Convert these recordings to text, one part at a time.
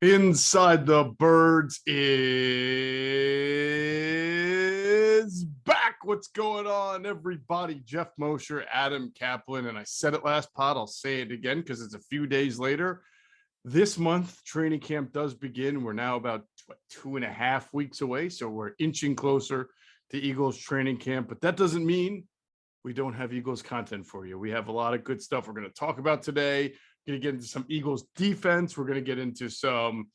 Inside the Birds is back. What's going on, everybody? Jeff Mosher, Adam Kaplan, and I said it last pod. I'll say it again because it's a few days later. This month, training camp does begin. We're now about 2.5 weeks away, so we're inching closer to Eagles training camp. But that doesn't mean we don't have Eagles content for you. We have a lot of good stuff we're going to talk about today. Going to get into some Eagles defense. We're going to get into some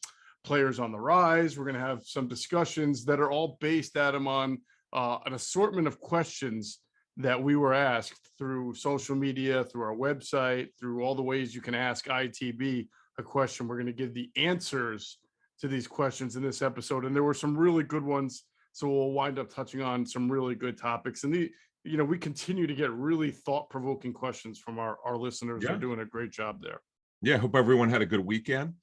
players on the rise. We're going to have some discussions that are all based, Adam, on an assortment of questions that we were asked through social media, through our website, through all the ways you can ask ITB a question. We're going to give the answers to these questions in this episode. And there were some really good ones. So we'll wind up touching on some really good topics. And we continue to get really thought-provoking questions from our listeners. They're doing a great job there. Yeah, hope everyone had a good weekend.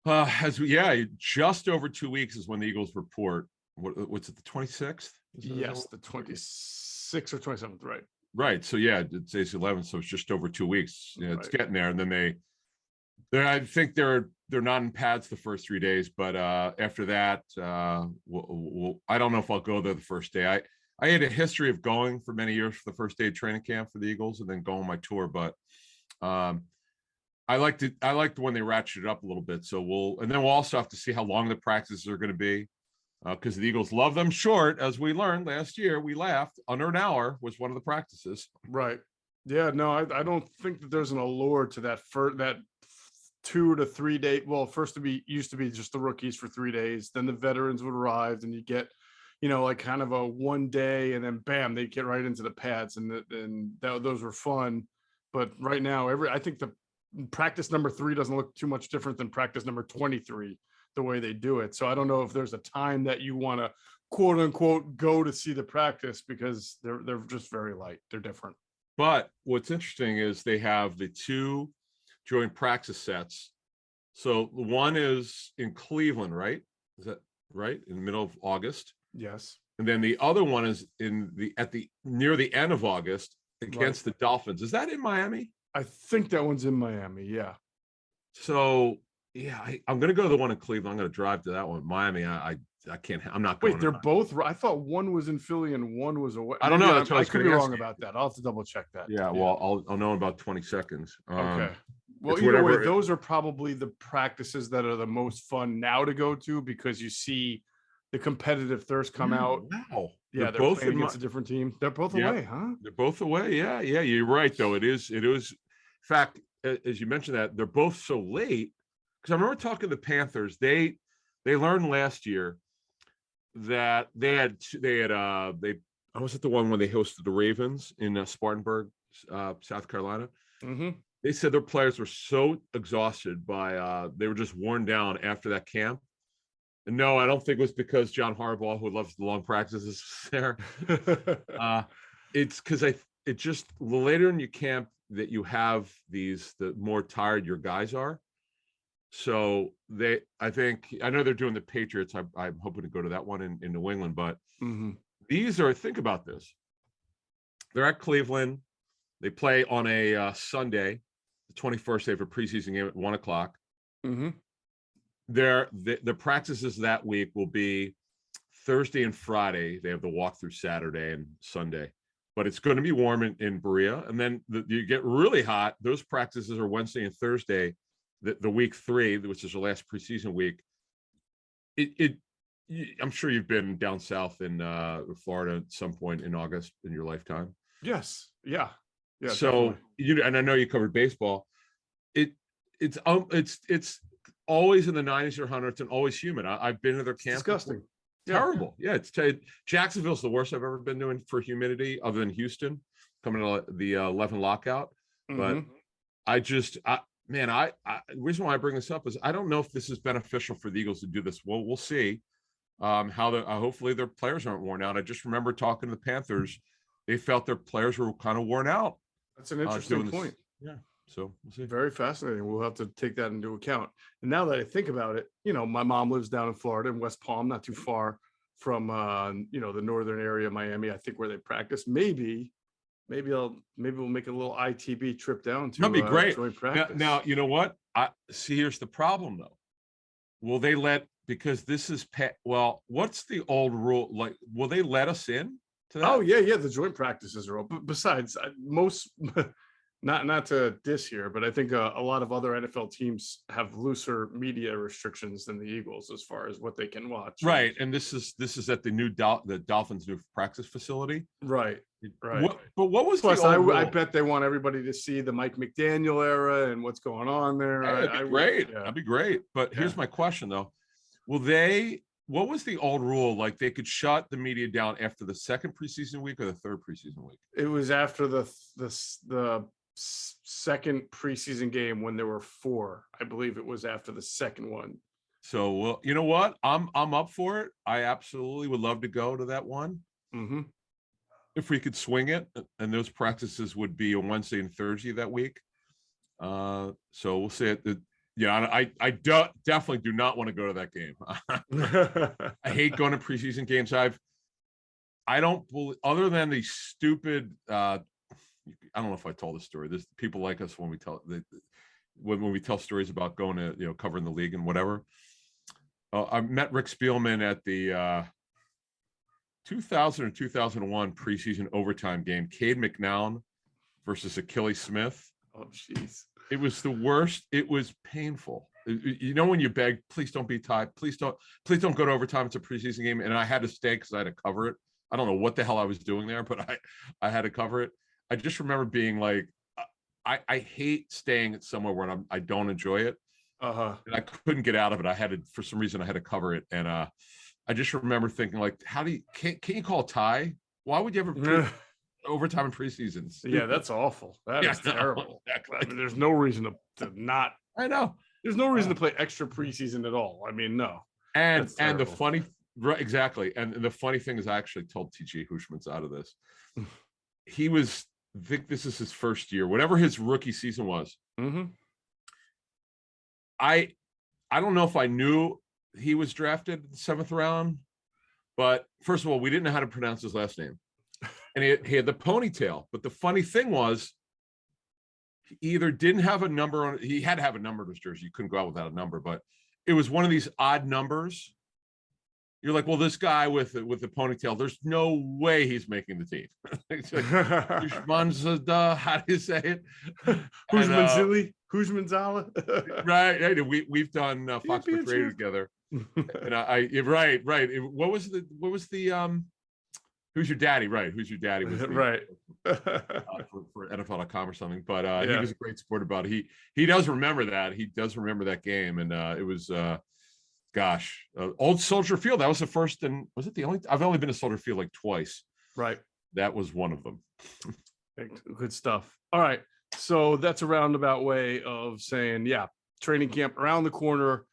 Just over 2 weeks is when the Eagles report. What's it, the 26th? Yes, the 26th or 27th, right? Right. So yeah, it's 11, so it's just over 2 weeks. Yeah, it's getting there, and then I think they're not in pads the first 3 days, but after that, I don't know if I'll go there the first day. I had a history of going for many years for the first day of training camp for the Eagles and then go on my tour. But I liked when they ratcheted up a little bit. So we'll also have to see how long the practices are going to be because the Eagles love them short. As we learned last year, we laughed. Under an hour was one of the practices. Right. Yeah, no, I don't think that there's an allure to that 2 to 3 day. Well, first used to be just the rookies for 3 days. Then the veterans would arrive and you get, like kind of a 1 day, and then bam, they get right into the pads, and those were fun. But right now, I think the practice number 3 doesn't look too much different than practice number 23, the way they do it. So I don't know if there's a time that you want to quote unquote go to see the practice, because they're just very light. They're different. But what's interesting is they have the 2 joint practice sets. So the one is in Cleveland, right? Is that right? In the middle of August. Yes. And then the other one is near the end of August against the Dolphins. Is that in Miami? I think that one's in Miami. Yeah. So yeah, I'm going to go to the one in Cleveland. I'm going to drive to that one. Miami, I can't. I'm not going. Wait, they're both. I thought one was in Philly and one was away. I don't know. I could be wrong about that. I'll have to double check that. Yeah. Well, I'll know in about 20 seconds. Okay. Well, either way, those are probably the practices that are the most fun now to go to, because you see the competitive thirst come out. Wow. Yeah, they're both playing against a different team. They're both away, huh? They're both away. Yeah. You're right, though. It was. In fact, as you mentioned that, they're both so late. Because I remember talking to the Panthers. They learned last year that I was at the one when they hosted the Ravens in Spartanburg, South Carolina. Mm-hmm. They said their players were so exhausted they were just worn down after that camp. And no, I don't think it was because John Harbaugh, who loves the long practices, was there. It's because the later in your camp that you have the more tired your guys are. So I know they're doing the Patriots. I'm hoping to go to that one in New England, but think about this. They're at Cleveland. They play on a Sunday, the 21st. They have a preseason game at 1:00. Mm-hmm. The practices that week will be Thursday and Friday. They have the walkthrough Saturday and Sunday, but it's going to be warm in Berea. And then you get really hot. Those practices are Wednesday and Thursday. The week 3, which is the last preseason week, I'm sure you've been down south in Florida at some point in August in your lifetime. Yes. Yeah. So and I know you covered baseball. It's always in the 90s or 100s and always humid. I've been to their camp. Disgusting. Terrible. Yeah. Jacksonville's the worst I've ever been doing for humidity, other than Houston coming to the 11 lockout. But the reason why I bring this up is I don't know if this is beneficial for the Eagles to do this. Well, we'll see hopefully their players aren't worn out. I just remember talking to the Panthers. They felt their players were kind of worn out. That's an interesting point. Yeah. So we'll see. Very fascinating. We'll have to take that into account. And now that I think about it, my mom lives down in Florida in West Palm, not too far from, the northern area of Miami, I think, where they practice. Maybe we'll make a little ITB trip down to. That'd be great. Joint practice. Now, you know what? Here's the problem though. will they let, because this is well, what's the old rule? Like, will they let us in to that? Oh yeah. The joint practices are open. Besides, most not to diss here, but I think a lot of other NFL teams have looser media restrictions than the Eagles as far as what they can watch. Right, and this is at the Dolphins' new practice facility. Right. But what was Plus, the old I rule? bet they want everybody to see the Mike McDaniel era and what's going on there. Hey, that'd be great. Yeah. That'd be great. But here's my question though: What was the old rule? Like they could shut the media down after the second preseason week or the third preseason week? It was after the second preseason game when there were 4. I believe it was after the second one. So, well, you know what? I'm up for it. I absolutely would love to go to that one. Mm-hmm. If we could swing it, and those practices would be on Wednesday and Thursday that week. So we'll see it. Yeah, I definitely do not want to go to that game. I hate going to preseason games. I don't believe, other than the stupid. I don't know if I told this story. There's people like us when we tell when we tell stories about going to covering the league and whatever. I met Rick Spielman at the 2000 or 2001 preseason overtime game, Cade McNown versus Achilles Smith. Oh, jeez. It was the worst. It was painful. You know, when you beg, please don't be tied. Please don't go to overtime. It's a preseason game. And I had to stay because I had to cover it. I don't know what the hell I was doing there, but I had to cover it. I just remember being like, I hate staying at somewhere where I don't enjoy it. Uh-huh. And I couldn't get out of it. For some reason, I had to cover it. And I just remember thinking, like, can't you call a tie? Why would you ever overtime in preseasons? Yeah, that's awful. That is terrible. Exactly. I mean, there's no reason to not. I know. There's no reason to play extra preseason at all. I mean, no. And the funny, right, exactly. And the funny thing is, I actually told TJ Hushman's out of this. He was, I think this is his first year, whatever his rookie season was. Mm-hmm. I don't know if I knew he was drafted in the 7th round, but first of all, we didn't know how to pronounce his last name. And he had the ponytail. But the funny thing was, he either didn't have a number on, he had to have a number in his jersey. You couldn't go out without a number, but it was one of these odd numbers. You're like, well, this guy with the ponytail, there's no way he's making the team. How do you say it? Hujmanzala. Right. We've done Fox Sports Radio together. And right. What was the Who's Your Daddy? Right. Who's Your Daddy? Was right. For NFL.com or something. But he was a great sport about it. He does remember that. He does remember that game. And it was old Soldier Field. That was the first, and was it the only? I've only been to Soldier Field like twice. Right. That was one of them. Good stuff. All right. So that's a roundabout way of saying, yeah, training camp around the corner.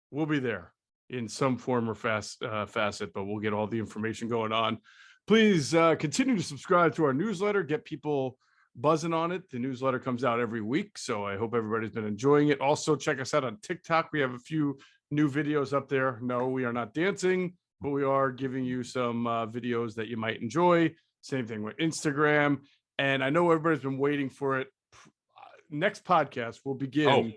We'll be there in some form or facet, but we'll get all the information going on. Please continue to subscribe to our newsletter. Get people buzzing on it. The newsletter comes out every week, so I hope everybody's been enjoying it. Also, check us out on TikTok. We have a few new videos up there. No, we are not dancing, but we are giving you some videos that you might enjoy. Same thing with Instagram. And I know everybody's been waiting for it. Next podcast, we'll begin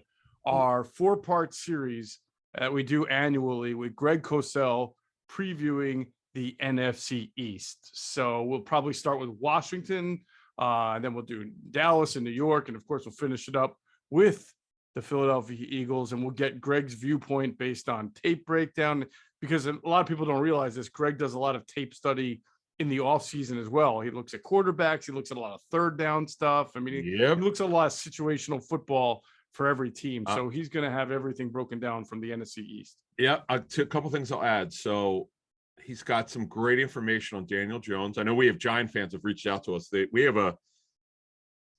our 4-part series that we do annually with Greg Cosell previewing the NFC East. So we'll probably start with Washington, and then we'll do Dallas and New York. And of course, we'll finish it up with the Philadelphia Eagles, and we'll get Greg's viewpoint based on tape breakdown, because a lot of people don't realize this. Greg does a lot of tape study in the offseason as well. He looks at quarterbacks. He looks at a lot of third down stuff. I mean, he looks at a lot of situational football for every team. So he's going to have everything broken down from the NFC East. Yeah, a couple things I'll add. So he's got some great information on Daniel Jones. I know we have Giant fans have reached out to us.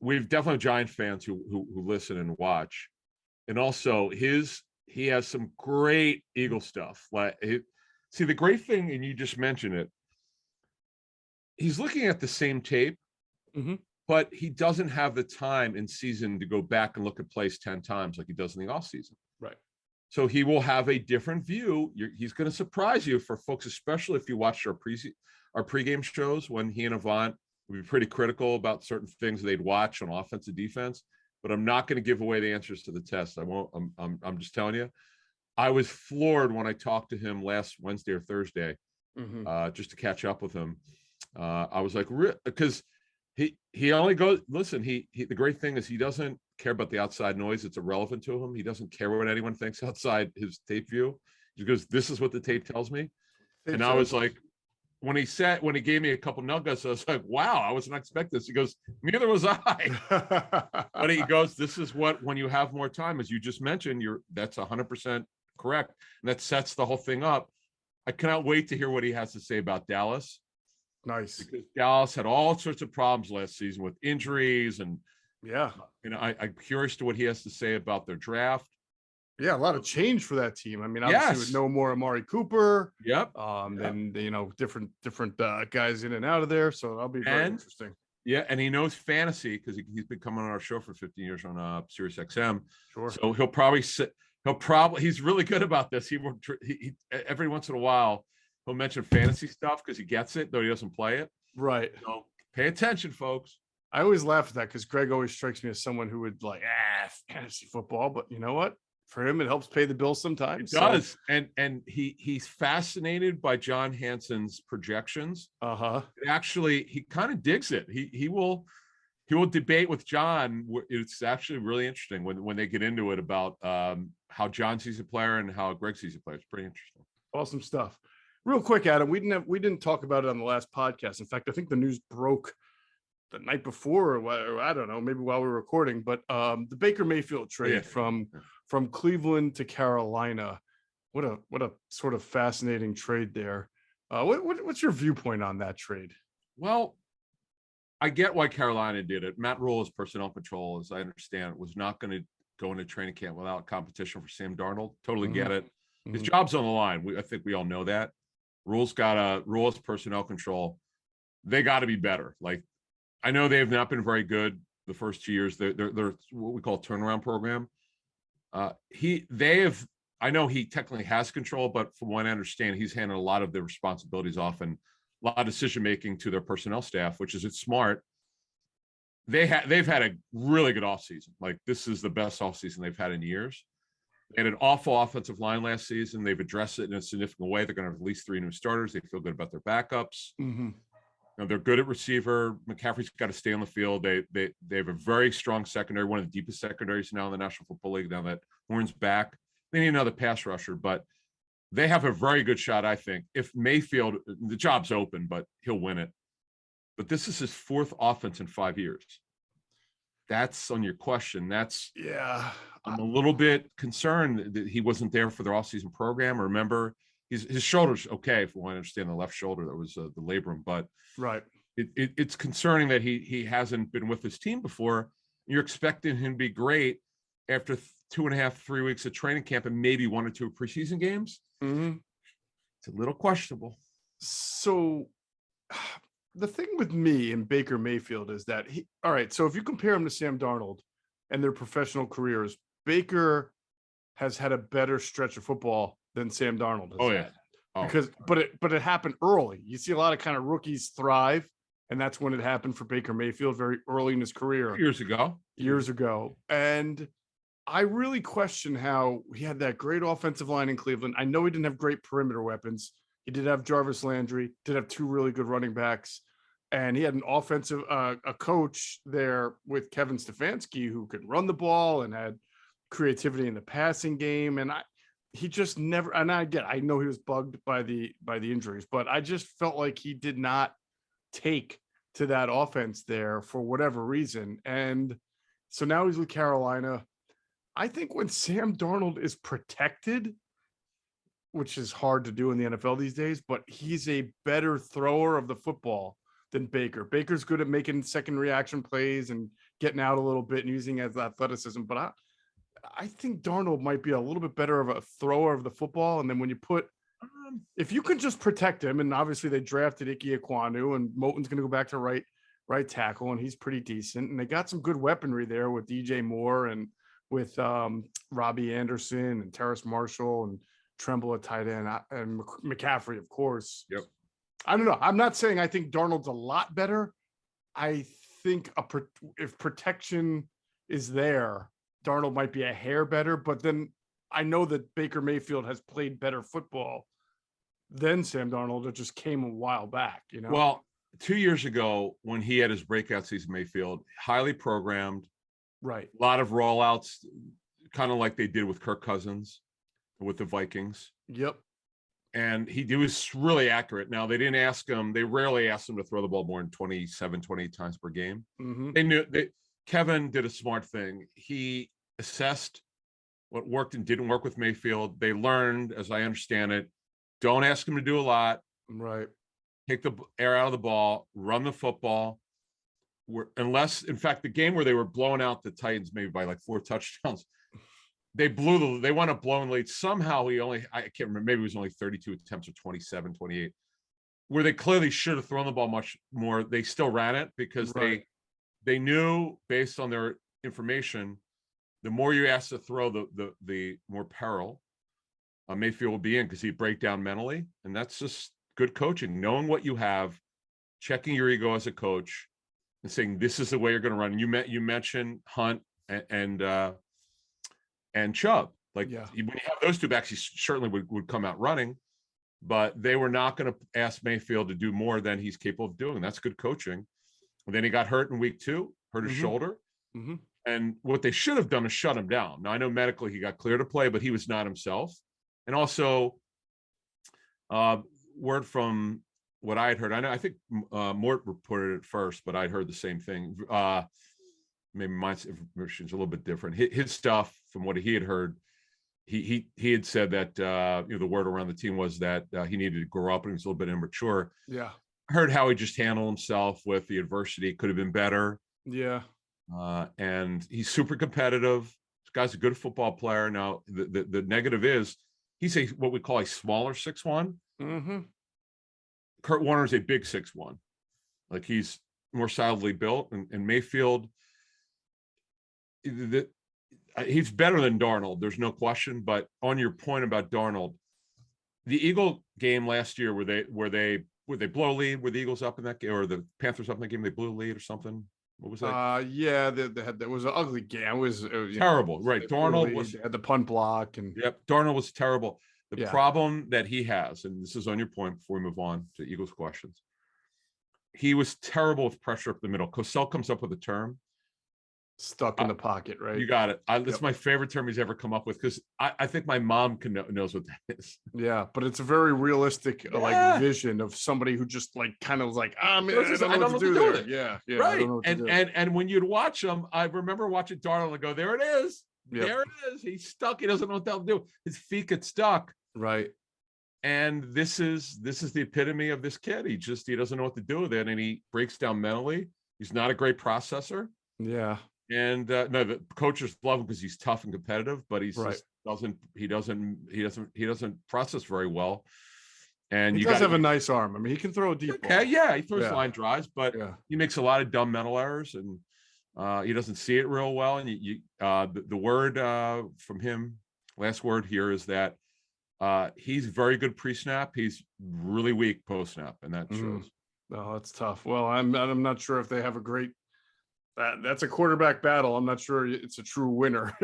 We've definitely Giant fans who listen and watch. And also he has some great Eagle stuff. See, the great thing, and you just mentioned it, he's looking at the same tape, but he doesn't have the time in season to go back and look at plays 10 times like he does in the off season. Right. So he will have a different view. He's going to surprise you, for folks, especially if you watched our pregame shows when he and Avant would be pretty critical about certain things they'd watch on offense and defense. But I'm not going to give away the answers to the test. I won't. I'm just telling you. I was floored when I talked to him last Wednesday or Thursday, Mhm. just to catch up with him. I was like, because he only goes. Listen, the great thing is he doesn't care about the outside noise. It's irrelevant to him. He doesn't care what anyone thinks outside his tape view. He goes, "This is what the tape tells me." Tape And I was says. like, when he gave me a couple nuggets, I was like, "Wow, I wasn't expecting this." He goes, "Neither was I." But he goes, "This is what, when you have more time, as you just mentioned, that's 100% correct, and that sets the whole thing up." I cannot wait to hear what he has to say about Dallas, Nice. because Dallas had all sorts of problems last season with injuries, and Yeah. I'm curious to what he has to say about their draft. Yeah, a lot of change for that team. I mean, obviously with Yes. no more Amari Cooper, Yep. Yep. then different guys in and out of there. So that'll be very And interesting. yeah, and he knows fantasy because he's been coming on our show for 15 years on Sirius XM. Sure. So he'll probably sit. He's really good about this. He every once in a while he'll mention fantasy stuff because he gets it, though he doesn't play it. Right. So pay attention, folks. I always laugh at that because Greg always strikes me as someone who would like fantasy football, but you know what? For him, it helps pay the bills It sometimes. does, and he's fascinated by John Hanson's projections. Uh-huh. Actually, he kind of digs it. He will debate with John. It's actually really interesting when they get into it about how John sees a player and how Greg sees a player. It's pretty interesting. Awesome stuff. Real quick, Adam, we didn't talk about it on the last podcast. In fact, I think the news broke the night before, or I don't know, maybe while we were recording, but the Baker Mayfield trade from Cleveland to Carolina. What a sort of fascinating trade there. What's your viewpoint on that trade? Well, I get why Carolina did it. Matt Rule, as personnel control, as I understand it, was not going to go into training camp without competition for Sam Darnold. Totally get it. His job's on the line. I think we all know that. Rules personnel control. They got to be better. Like, I know they have not been very good the first 2 years. They're what we call a turnaround program. I know he technically has control, but from what I understand, he's handed a lot of the responsibilities off and a lot of decision making to their personnel staff, which is smart. They've had a really good offseason. Like, this is the best offseason they've had in years. They had an awful offensive line last season. They've addressed it in a significant way. They're going to have at least 3 new starters. They feel good about their backups. They're good at receiver. McCaffrey's got to stay on the field. They have a very strong secondary, one of the deepest secondaries now in the National Football League. Now that Horn's back, they need another pass rusher, but they have a very good shot, I think. If Mayfield, the job's open, but he'll win it. But this is his 4th offense in 5 years. That's on your question. I'm a little bit concerned that he wasn't there for their offseason program. Remember, his shoulder's okay, if I understand the left shoulder. That was the labrum, but right. It's concerning that he hasn't been with his team before. You're expecting him to be great after 2.5, 3 weeks of training camp and maybe 1 or 2 preseason games. It's a little questionable. So the thing with me and Baker Mayfield is that all right, so if you compare him to Sam Darnold and their professional careers, Baker has had a better stretch of football than Sam Darnold has had. Because but it happened early. You see a lot of kind of rookies thrive, and that's when it happened for Baker Mayfield very early in his career. Years ago. And I really question how he had that great offensive line in Cleveland. I know he didn't have great perimeter weapons. He did have Jarvis Landry, did have 2 really good running backs, and he had an offensive a coach there with Kevin Stefanski who could run the ball and had creativity in the passing game. And he just never, and I know he was bugged by the injuries, but I just felt like he did not take to that offense there for whatever reason. And so now he's with Carolina. I think when Sam Darnold is protected, which is hard to do in the NFL these days, but he's a better thrower of the football than Baker. Baker's good at making second reaction plays and getting out a little bit and using his athleticism, but I think Darnold might be a little bit better of a thrower of the football. And then when you put, if you can just protect him, and obviously they drafted Ike Ekwonu, and Moton's going to go back to right tackle, and he's pretty decent. And they got some good weaponry there with DJ Moore and with Robbie Anderson and Terrace Marshall and Tremble at tight end and McCaffrey, of course. Yep. I don't know. I'm not saying I think Darnold's a lot better. I think if protection is there, Darnold might be a hair better, but then I know that Baker Mayfield has played better football than Sam Darnold. It just came a while back, you know? Well, 2 years ago when he had his breakout season, Mayfield, highly programmed, Right. a lot of rollouts, kind of like they did with Kirk Cousins with the Vikings. Yep. And he was really accurate. Now, they rarely asked him to throw the ball more than 27, 28 times per game. Mm-hmm. They knew Kevin did a smart thing. He assessed what worked and didn't work with Mayfield. They learned, as I understand it, don't ask him to do a lot. Right. Take the air out of the ball, run the football. Unless, in fact, the game where they were blowing out the Titans maybe by like 4 touchdowns, they wound up blowing lead. Somehow I can't remember, maybe it was only 32 attempts or 27, 28, where they clearly should have thrown the ball much more. They still ran it because Right. they knew, based on their information, the more you ask to throw, the more peril Mayfield will be in, because he'd break down mentally. And that's just good coaching, knowing what you have, checking your ego as a coach, and saying, this is the way you're going to run. You mentioned Hunt and Chubb. Like, Yeah. when you have those two backs, he certainly would come out running, but they were not going to ask Mayfield to do more than he's capable of doing. That's good coaching. And then he got hurt in week 2, hurt his shoulder. Mm-hmm. And what they should have done is shut him down. Now, I know medically he got clear to play, but he was not himself. And also, word from what I had heard, I think Mort reported it first, but I'd heard the same thing. Maybe my information is a little bit different. His stuff, from what he had heard, he had said that the word around the team was that he needed to grow up and he was a little bit immature. Yeah. I heard how he just handled himself with the adversity. Could have been better. Yeah. And he's super competitive. This guy's a good football player. Now, the negative is he's what we call a smaller 6'1". Mm-hmm. Kurt Warner is a big 6'1". Like, he's more solidly built, and Mayfield, he's better than Darnold. There's no question. But on your point about Darnold, the Eagle game last year, where they blow a lead, were the Eagles up in that game, or the Panthers up in that game? They blew a lead or something. What was that? Yeah, that was an ugly game. It was terrible, right? Darnold had the punt block, and Darnold was terrible. The Yeah. problem that he has, and this is on your point before we move on to Eagles questions, he was terrible with pressure up the middle. Cosell comes up with a term, stuck in the pocket, right? you got it. That's my favorite term he's ever come up with, because I think my mom knows what that is. Yeah, but it's a very realistic like vision of somebody who just like kind of like, I don't know what to do there. Yeah, right. And when you'd watch him, I remember watching Darnold and go, there it is. Yep. There it is. He's stuck. He doesn't know what to do. His feet get stuck. Right. And this is the epitome of this kid. He doesn't know what to do with it, and he breaks down mentally. He's not a great processor. Yeah. And no, the coaches love him because he's tough and competitive, but he Right. doesn't process very well. And he does have a nice arm. I mean, he can throw a deep ball. Yeah, he throws line drives, but Yeah. he makes a lot of dumb mental errors, and he doesn't see it real well. And the word from him, last word here, is that he's very good pre-snap. He's really weak post-snap, and that shows. Oh, that's tough. Well, I'm not sure if they have a great. That's a quarterback battle. I'm not sure it's a true winner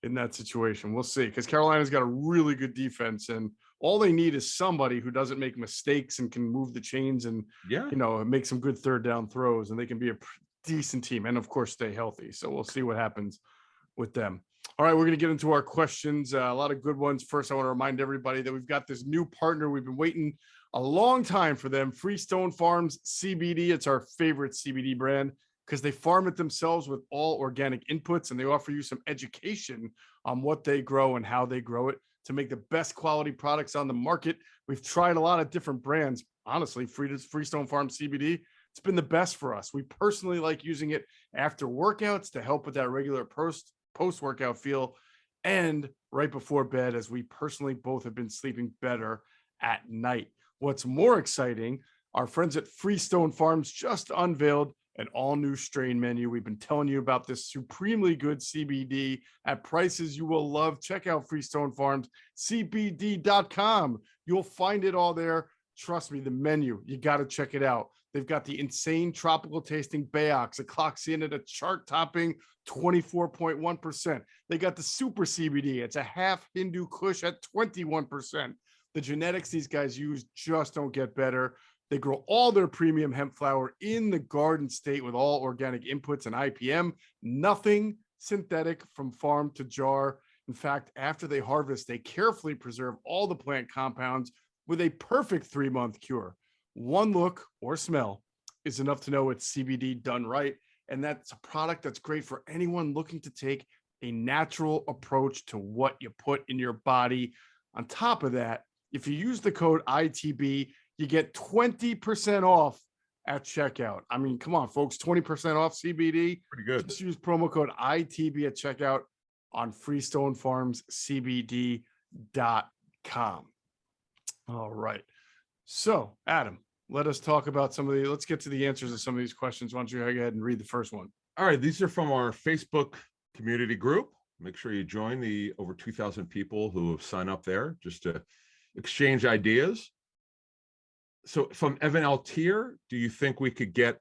in that situation. We'll see, because Carolina's got a really good defense, and all they need is somebody who doesn't make mistakes and can move the chains and make some good third down throws, and they can be a decent team, and of course stay healthy. So we'll see what happens with them. All right, we're going to get into our questions. A lot of good ones. First, I want to remind everybody that we've got this new partner. We've been waiting a long time for them. Freestone Farms CBD. It's our favorite CBD brand because they farm it themselves with all organic inputs, and they offer you some education on what they grow and how they grow it to make the best quality products on the market. We've tried a lot of different brands. Honestly, Freestone Farms CBD, it's been the best for us. We personally like using it after workouts to help with that regular post-workout feel, and right before bed, as we personally both have been sleeping better at night. What's more exciting, our friends at Freestone Farms just unveiled an all-new strain menu. We've been telling you about this supremely good CBD at prices you will love. Check out Freestone Farms, CBD.com. You'll find it all there. Trust me, the menu, you got to check it out. They've got the insane tropical tasting Bayox. It clocks in at a chart topping 24.1%. They got the super CBD. It's a half Hindu Kush at 21%. The genetics these guys use just don't get better. They grow all their premium hemp flower in the garden state with all organic inputs and IPM, nothing synthetic from farm to jar. In fact, after they harvest, they carefully preserve all the plant compounds with a perfect 3-month cure. One look or smell is enough to know it's CBD done right. And that's a product that's great for anyone looking to take a natural approach to what you put in your body. On top of that, if you use the code ITB, you get 20% off at checkout. I mean, come on, folks, 20% off CBD. Pretty good. Just use promo code ITB at checkout on freestonefarmscbd.com. All right. So, Adam, let us talk about let's get to the answers to some of these questions. Why don't you go ahead and read the first one? All right. These are from our Facebook community group. Make sure you join the over 2,000 people who have signed up there just to exchange ideas. So from Evan Altier, do you think we could get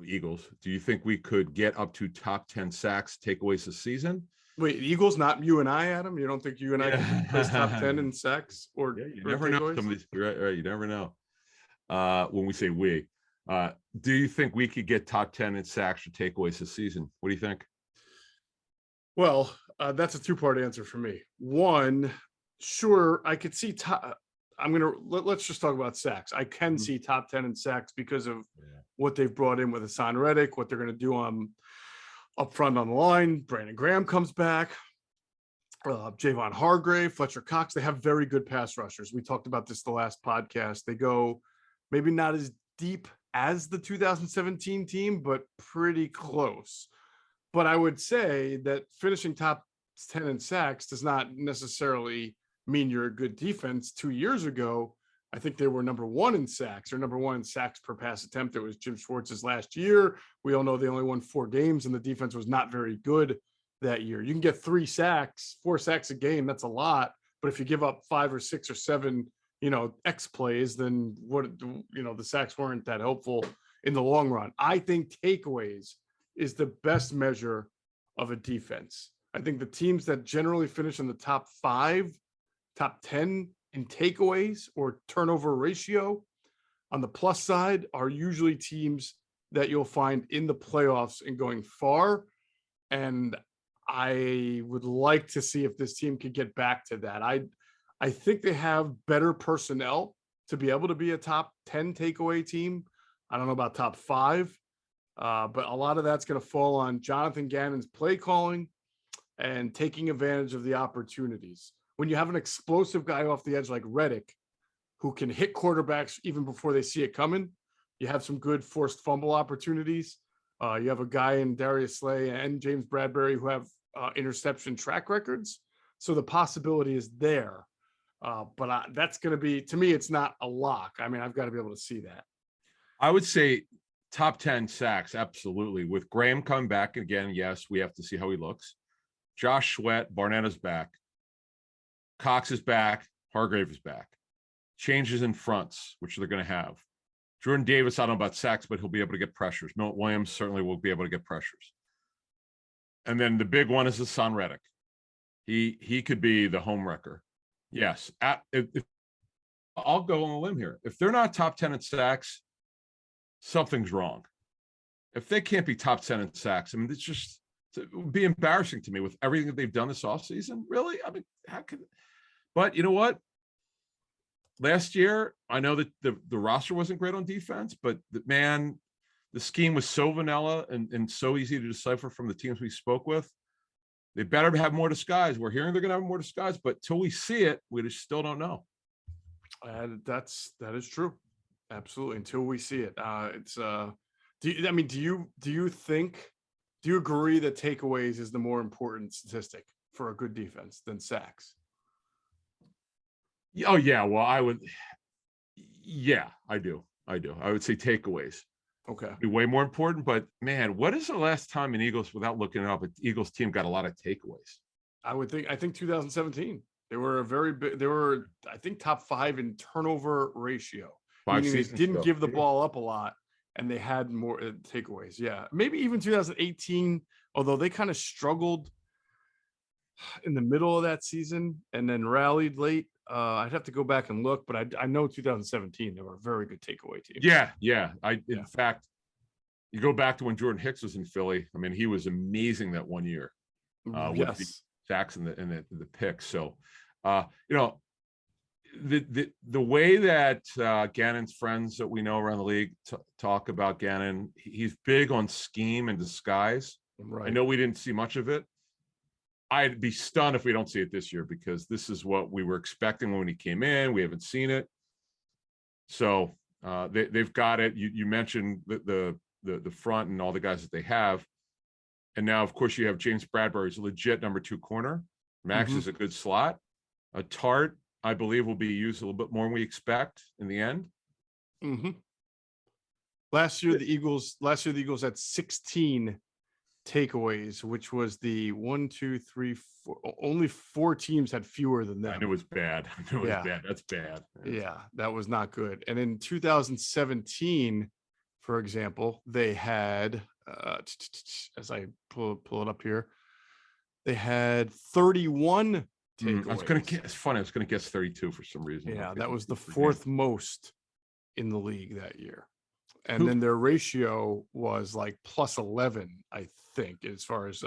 Eagles? Do you think we could get up to top 10 sacks takeaways this season? Wait, Eagles, not you and I, Adam? You don't think you and I can place top 10 in sacks or you never know. Some of these, right, you never know. When we say we, do you think we could get top 10 in sacks or takeaways this season? What do you think? Well, that's a two-part answer for me. One, sure, I could see let's just talk about sacks. I can see top 10 in sacks because of what they've brought in with Hassan Reddick, what they're going to do up front on the line. Brandon Graham comes back. Javon Hargrave, Fletcher Cox. They have very good pass rushers. We talked about this the last podcast. They go maybe not as deep as the 2017 team, but pretty close. But I would say that finishing top 10 in sacks does not necessarily mean you're a good defense. 2 years ago, I think they were number 1 in sacks, or number 1 in sacks per pass attempt. It was Jim Schwartz's last year. We all know they only won 4 games, and the defense was not very good that year. You can get 4 sacks a game. That's a lot. But if you give up 5 or 6 or 7, X plays, then the sacks weren't that helpful in the long run. I think takeaways is the best measure of a defense. I think the teams that generally finish in the top 5, top 10 in takeaways or turnover ratio on the plus side are usually teams that you'll find in the playoffs and going far. And I would like to see if this team could get back to that. I think they have better personnel to be able to be a top 10 takeaway team. I don't know about top 5, but a lot of that's going to fall on Jonathan Gannon's play calling and taking advantage of the opportunities. When you have an explosive guy off the edge like Reddick, who can hit quarterbacks even before they see it coming, you have some good forced fumble opportunities. You have a guy in Darius Slay and James Bradbury who have interception track records. So the possibility is there. But that's going to be, to me, it's not a lock. I mean, I've got to be able to see that. I would say top 10 sacks, absolutely. With Graham coming back again, yes, we have to see how he looks. Josh Sweat, Barnett is back. Cox is back. Hargrave is back. Changes in fronts, which they're going to have. Jordan Davis, I don't know about sacks, but he'll be able to get pressures. Milton Williams certainly will be able to get pressures. And then the big one is Hassan Reddick. He could be the home wrecker. Yes. I'll go on a limb here. If they're not top 10 in sacks, something's wrong. If they can't be top 10 in sacks, I mean, it would be embarrassing to me with everything that they've done this offseason. Really? I mean, how could? But you know what? Last year, I know that the roster wasn't great on defense, but the scheme was so vanilla and so easy to decipher from the teams we spoke with. They better have more disguise. We're hearing they're going to have more disguise, but till we see it, we just still don't know. That is true. Absolutely. Until we see it. Do you agree that takeaways is the more important statistic for a good defense than sacks? Oh yeah. Well, I would. Yeah, I do. I would say takeaways. Okay. Be way more important, but man, what is the last time in Eagles, without looking it up, an Eagles team got a lot of takeaways? I think 2017. They were I think top 5 in turnover ratio. Meaning they didn't give the ball up a lot, and they had more takeaways. Yeah, maybe even 2018, although they kind of struggled in the middle of that season and then rallied late. I'd have to go back and look, but I know 2017 they were a very good takeaway team. Yeah. In fact, you go back to when Jordan Hicks was in Philly. I mean, he was amazing that one year with the sacks and the picks. So, the way that Gannon's friends that we know around the league talk about Gannon, he's big on scheme and disguise. Right. I know we didn't see much of it. I'd be stunned if we don't see it this year, because this is what we were expecting when he came in. We haven't seen it. So they've got it. You mentioned the front and all the guys that they have. And now, of course, you have James Bradbury's a legit number 2 corner. Max is a good slot. A Tart, I believe, will be used a little bit more than we expect in the end. Last year, the Eagles had 16 takeaways, which was the 1, 2, 3, 4. Only 4 teams had fewer than them. I knew it was bad. Bad. That's bad. Yeah, that was not good. And in 2017, for example, they had, as I pull it up here, they had 31 takeaways. It's funny. I was going to guess 32 for some reason. Yeah, that was the 4th most in the league that year. And then their ratio was like plus 11, I think, as far as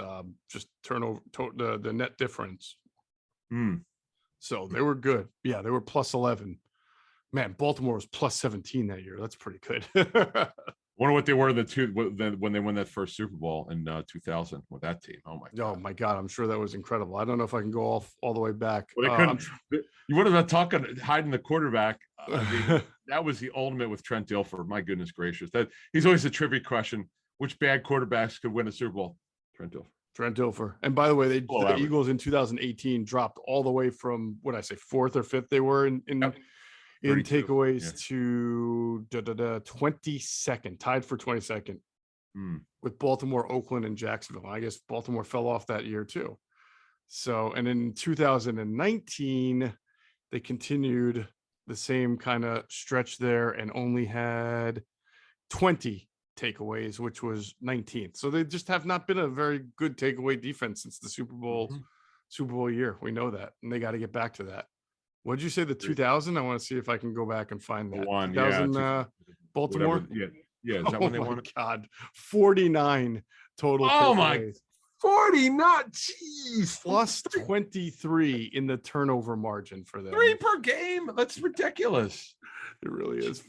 just turnover, the net difference. So they were good. Yeah, they were plus 11. Man, Baltimore was plus 17 that year. That's pretty good. Wonder what they were when they won that first Super Bowl in 2000 with that team. Oh my God! I'm sure that was incredible. I don't know if I can go all the way back. Well, they couldn't. You would have been talking hiding the quarterback. That was the ultimate with Trent Dilfer. My goodness gracious! That he's always a trivia question. Which bad quarterbacks could win a Super Bowl? Trent Dilfer. And by the way, the Eagles in 2018 dropped all the way from what I say 4th or 5th they were in takeaways to 22nd, tied for 22nd with Baltimore, Oakland, and Jacksonville. I guess Baltimore fell off that year too. So, and in 2019, they continued the same kind of stretch there and only had 20 takeaways, which was 19th. So they just have not been a very good takeaway defense since the Super Bowl year. We know that, and they got to get back to that. What did you say? The 2000? I want to see if I can go back and find that. 2000, Baltimore. Whatever. Yeah. Is that when they won it? God, 49 total. Oh my, 49. Jeez, plus 23 in the turnover margin for them. 3 per game. That's ridiculous. It really is.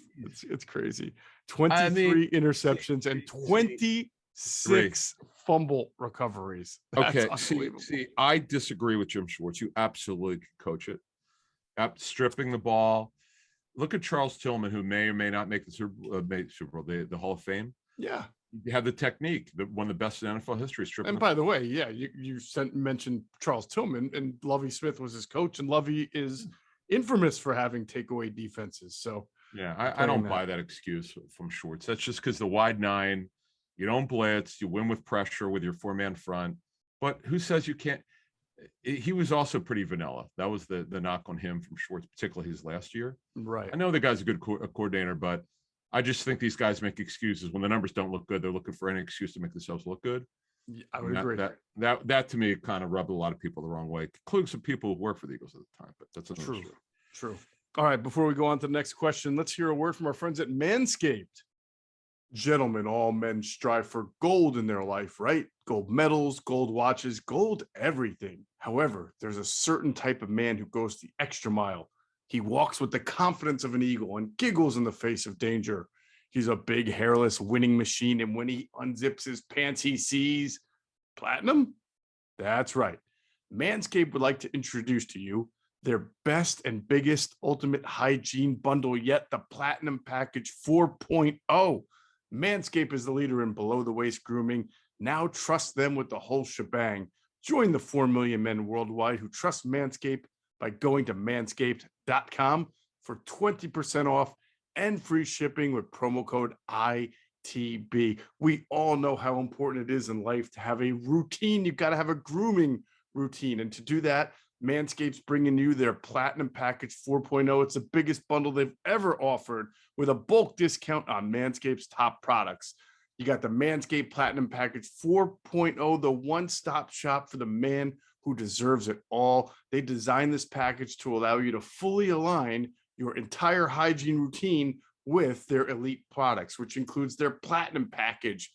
It's crazy. 23 interceptions and 26 fumble recoveries. That's see, I disagree with Jim Schwartz. You absolutely can coach it. Stripping the ball. Look at Charles Tillman, who may or may not make the Super Bowl, the Hall of Fame. Yeah, you have the technique, one of the best in NFL history. Stripping. And by the way, you mentioned Charles Tillman, and Lovie Smith was his coach, and Lovie is infamous for having takeaway defenses. So yeah, I don't buy that excuse from Schwartz. That's just because the wide 9, you don't blitz, you win with pressure with your 4-man front. But who says you can't? He was also pretty vanilla. That was the knock on him from Schwartz, particularly his last year. Right. I know the guy's a good coordinator, but I just think these guys make excuses when the numbers don't look good. They're looking for any excuse to make themselves look good. Yeah, I would agree. That to me kind of rubbed a lot of people the wrong way, including some people who work for the Eagles at the time. But that's another story. True. All right. Before we go on to the next question, let's hear a word from our friends at Manscaped. Gentlemen, all men strive for gold in their life, right? Gold medals, gold watches, gold everything. However, there's a certain type of man who goes the extra mile. He walks with the confidence of an eagle and giggles in the face of danger. He's a big, hairless winning machine, and when he unzips his pants, he sees platinum. That's right. Manscaped would like to introduce to you their best and biggest ultimate hygiene bundle yet, the Platinum Package 4.0. Manscaped is the leader in below-the-waist grooming. Now trust them with the whole shebang. Join the 4 million men worldwide who trust Manscaped by going to manscaped.com for 20% off and free shipping with promo code ITB. We all know how important it is in life to have a routine. You've got to have a grooming routine. And to do that, Manscaped's bringing you their Platinum Package 4.0. It's the biggest bundle they've ever offered with a bulk discount on Manscaped's top products. You got the Manscaped Platinum Package 4.0, the one-stop shop for the man who deserves it all. They designed this package to allow you to fully align your entire hygiene routine with their elite products, which includes their Platinum Package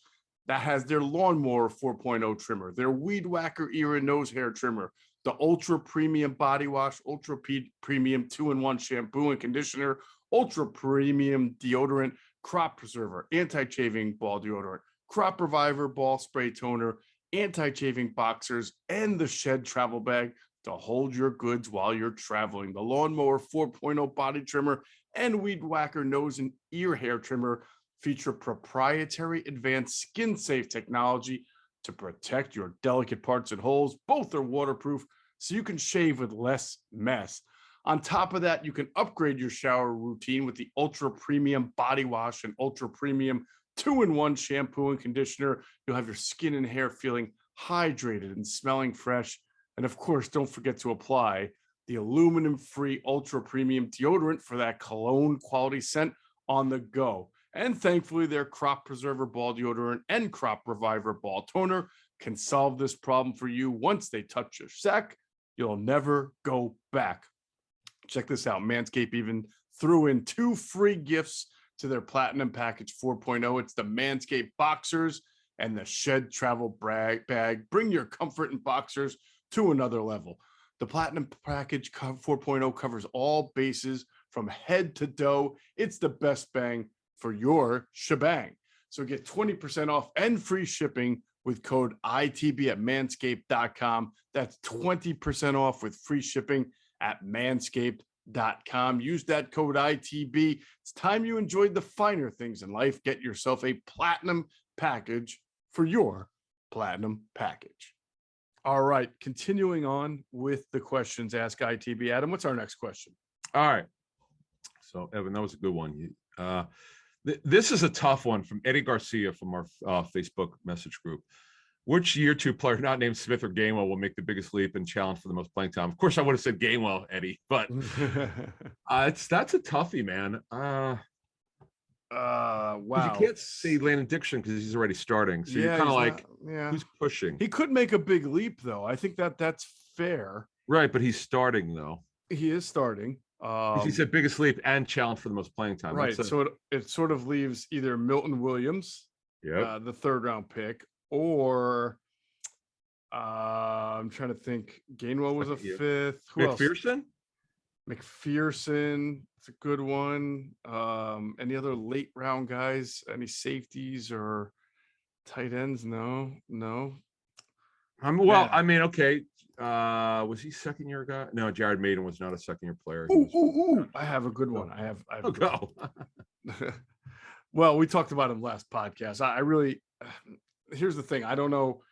that has their Lawnmower 4.0 trimmer, their Weed Whacker ear and nose hair trimmer, the Ultra Premium Body Wash, Ultra Premium 2-in-1 shampoo and conditioner, Ultra Premium deodorant, Crop Preserver, anti-chafing ball deodorant, Crop Reviver ball spray toner, anti-chafing boxers, and the Shed travel bag to hold your goods while you're traveling. The Lawnmower 4.0 body trimmer and Weed Whacker nose and ear hair trimmer feature proprietary advanced skin-safe technology to protect your delicate parts and holes. Both are waterproof, so you can shave with less mess. On top of that, you can upgrade your shower routine with the Ultra Premium Body Wash and Ultra Premium 2-in-1 shampoo and conditioner. You'll have your skin and hair feeling hydrated and smelling fresh. And of course, don't forget to apply the aluminum-free Ultra Premium deodorant for that cologne quality scent on the go. And thankfully, their Crop Preserver ball deodorant and Crop Reviver ball toner can solve this problem for you. Once they touch your sack, you'll never go back. Check this out. Manscaped even threw in 2 free gifts to their Platinum Package 4.0. It's the Manscaped Boxers and the Shed Travel Bag. Bring your comfort in boxers to another level. The Platinum Package 4.0 covers all bases from head to toe. It's the best bang for your shebang. So get 20% off and free shipping with code ITB at manscaped.com. That's 20% off with free shipping at manscaped.com. Use that code ITB. It's time you enjoyed the finer things in life. Get yourself a Platinum Package for your Platinum Package. All right, continuing on with the questions. Ask ITB. Adam, what's our next question? All right. So, Evan, that was a good one. This is a tough one from Eddie Garcia from our Facebook message group. Which year 2 player not named Smith or Gainwell will make the biggest leap and challenge for the most playing time? Of course, I would have said Gainwell, Eddie, but that's a toughie, man. Wow. You can't say Landon Dixon because he's already starting. So you're kind of like, who's pushing? He could make a big leap, though. I think that's fair. Right, but he's starting, though. He is starting. He said biggest leap and challenge for the most playing time. Right. So it sort of leaves either Milton Williams, the 3rd round pick, or I'm trying to think. Gainwell was a 5th. Who McPherson? else? McPherson. It's a good one. Any other late round guys? Any safeties or tight ends? No. I mean, okay. Was he 2nd year guy? No, Jared Maiden was not a 2nd year player. I have a good one. I have go. Well, we talked about him last podcast. I really, here's the thing. I don't know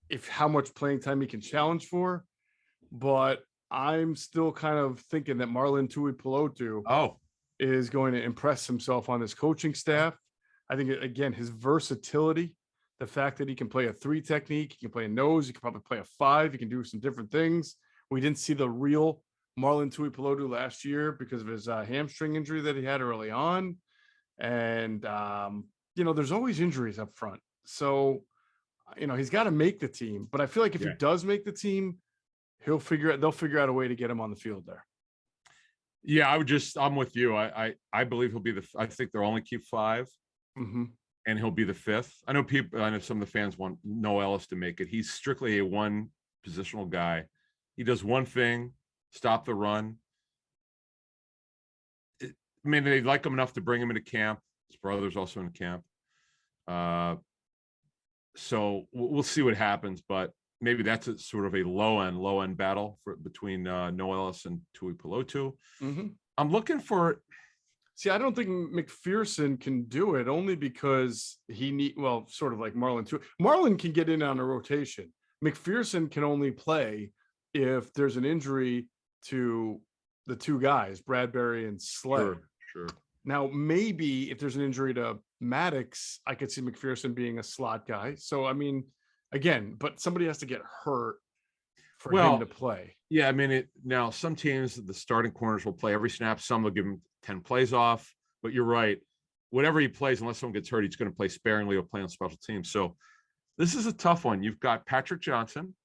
if how much playing time he can challenge for, but I'm still kind of thinking that Marlon Tuipulotu is going to impress himself on his coaching staff. I think, again, his versatility, the fact that he can play a 3 technique, he can play a nose, he can probably play a 5, he can do some different things. We didn't see the real Marlon Tuipulotu last year because of his hamstring injury that he had early on. And, there's always injuries up front. So, he's got to make the team. But I feel like if he does make the team, they'll figure out a way to get him on the field there. Yeah, I'm with you. I believe he'll be I think they'll only keep 5. Mm-hmm. And he'll be the 5th. I know some of the fans want Noah Ellis to make it. He's strictly a 1 positional guy. He does one thing, stop the run. They like him enough to bring him into camp. His brother's also in camp. So we'll see what happens, but maybe that's a sort of a low end battle between Noah Ellis and Tuipulotu. Mm-hmm. I'm looking for. See, I don't think McPherson can do it only because sort of like Marlon too. Marlon can get in on a rotation. McPherson can only play if there's an injury to the 2 guys, Bradbury and Slay. Sure. Now, maybe if there's an injury to Maddox, I could see McPherson being a slot guy. So, again, but somebody has to get hurt for him to play. Yeah, I mean, now some teams, the starting corners will play every snap. Some will give him 10 plays off. But you're right. Whatever he plays, unless someone gets hurt, he's going to play sparingly or play on special teams. So this is a tough one. You've got Patrick Johnson,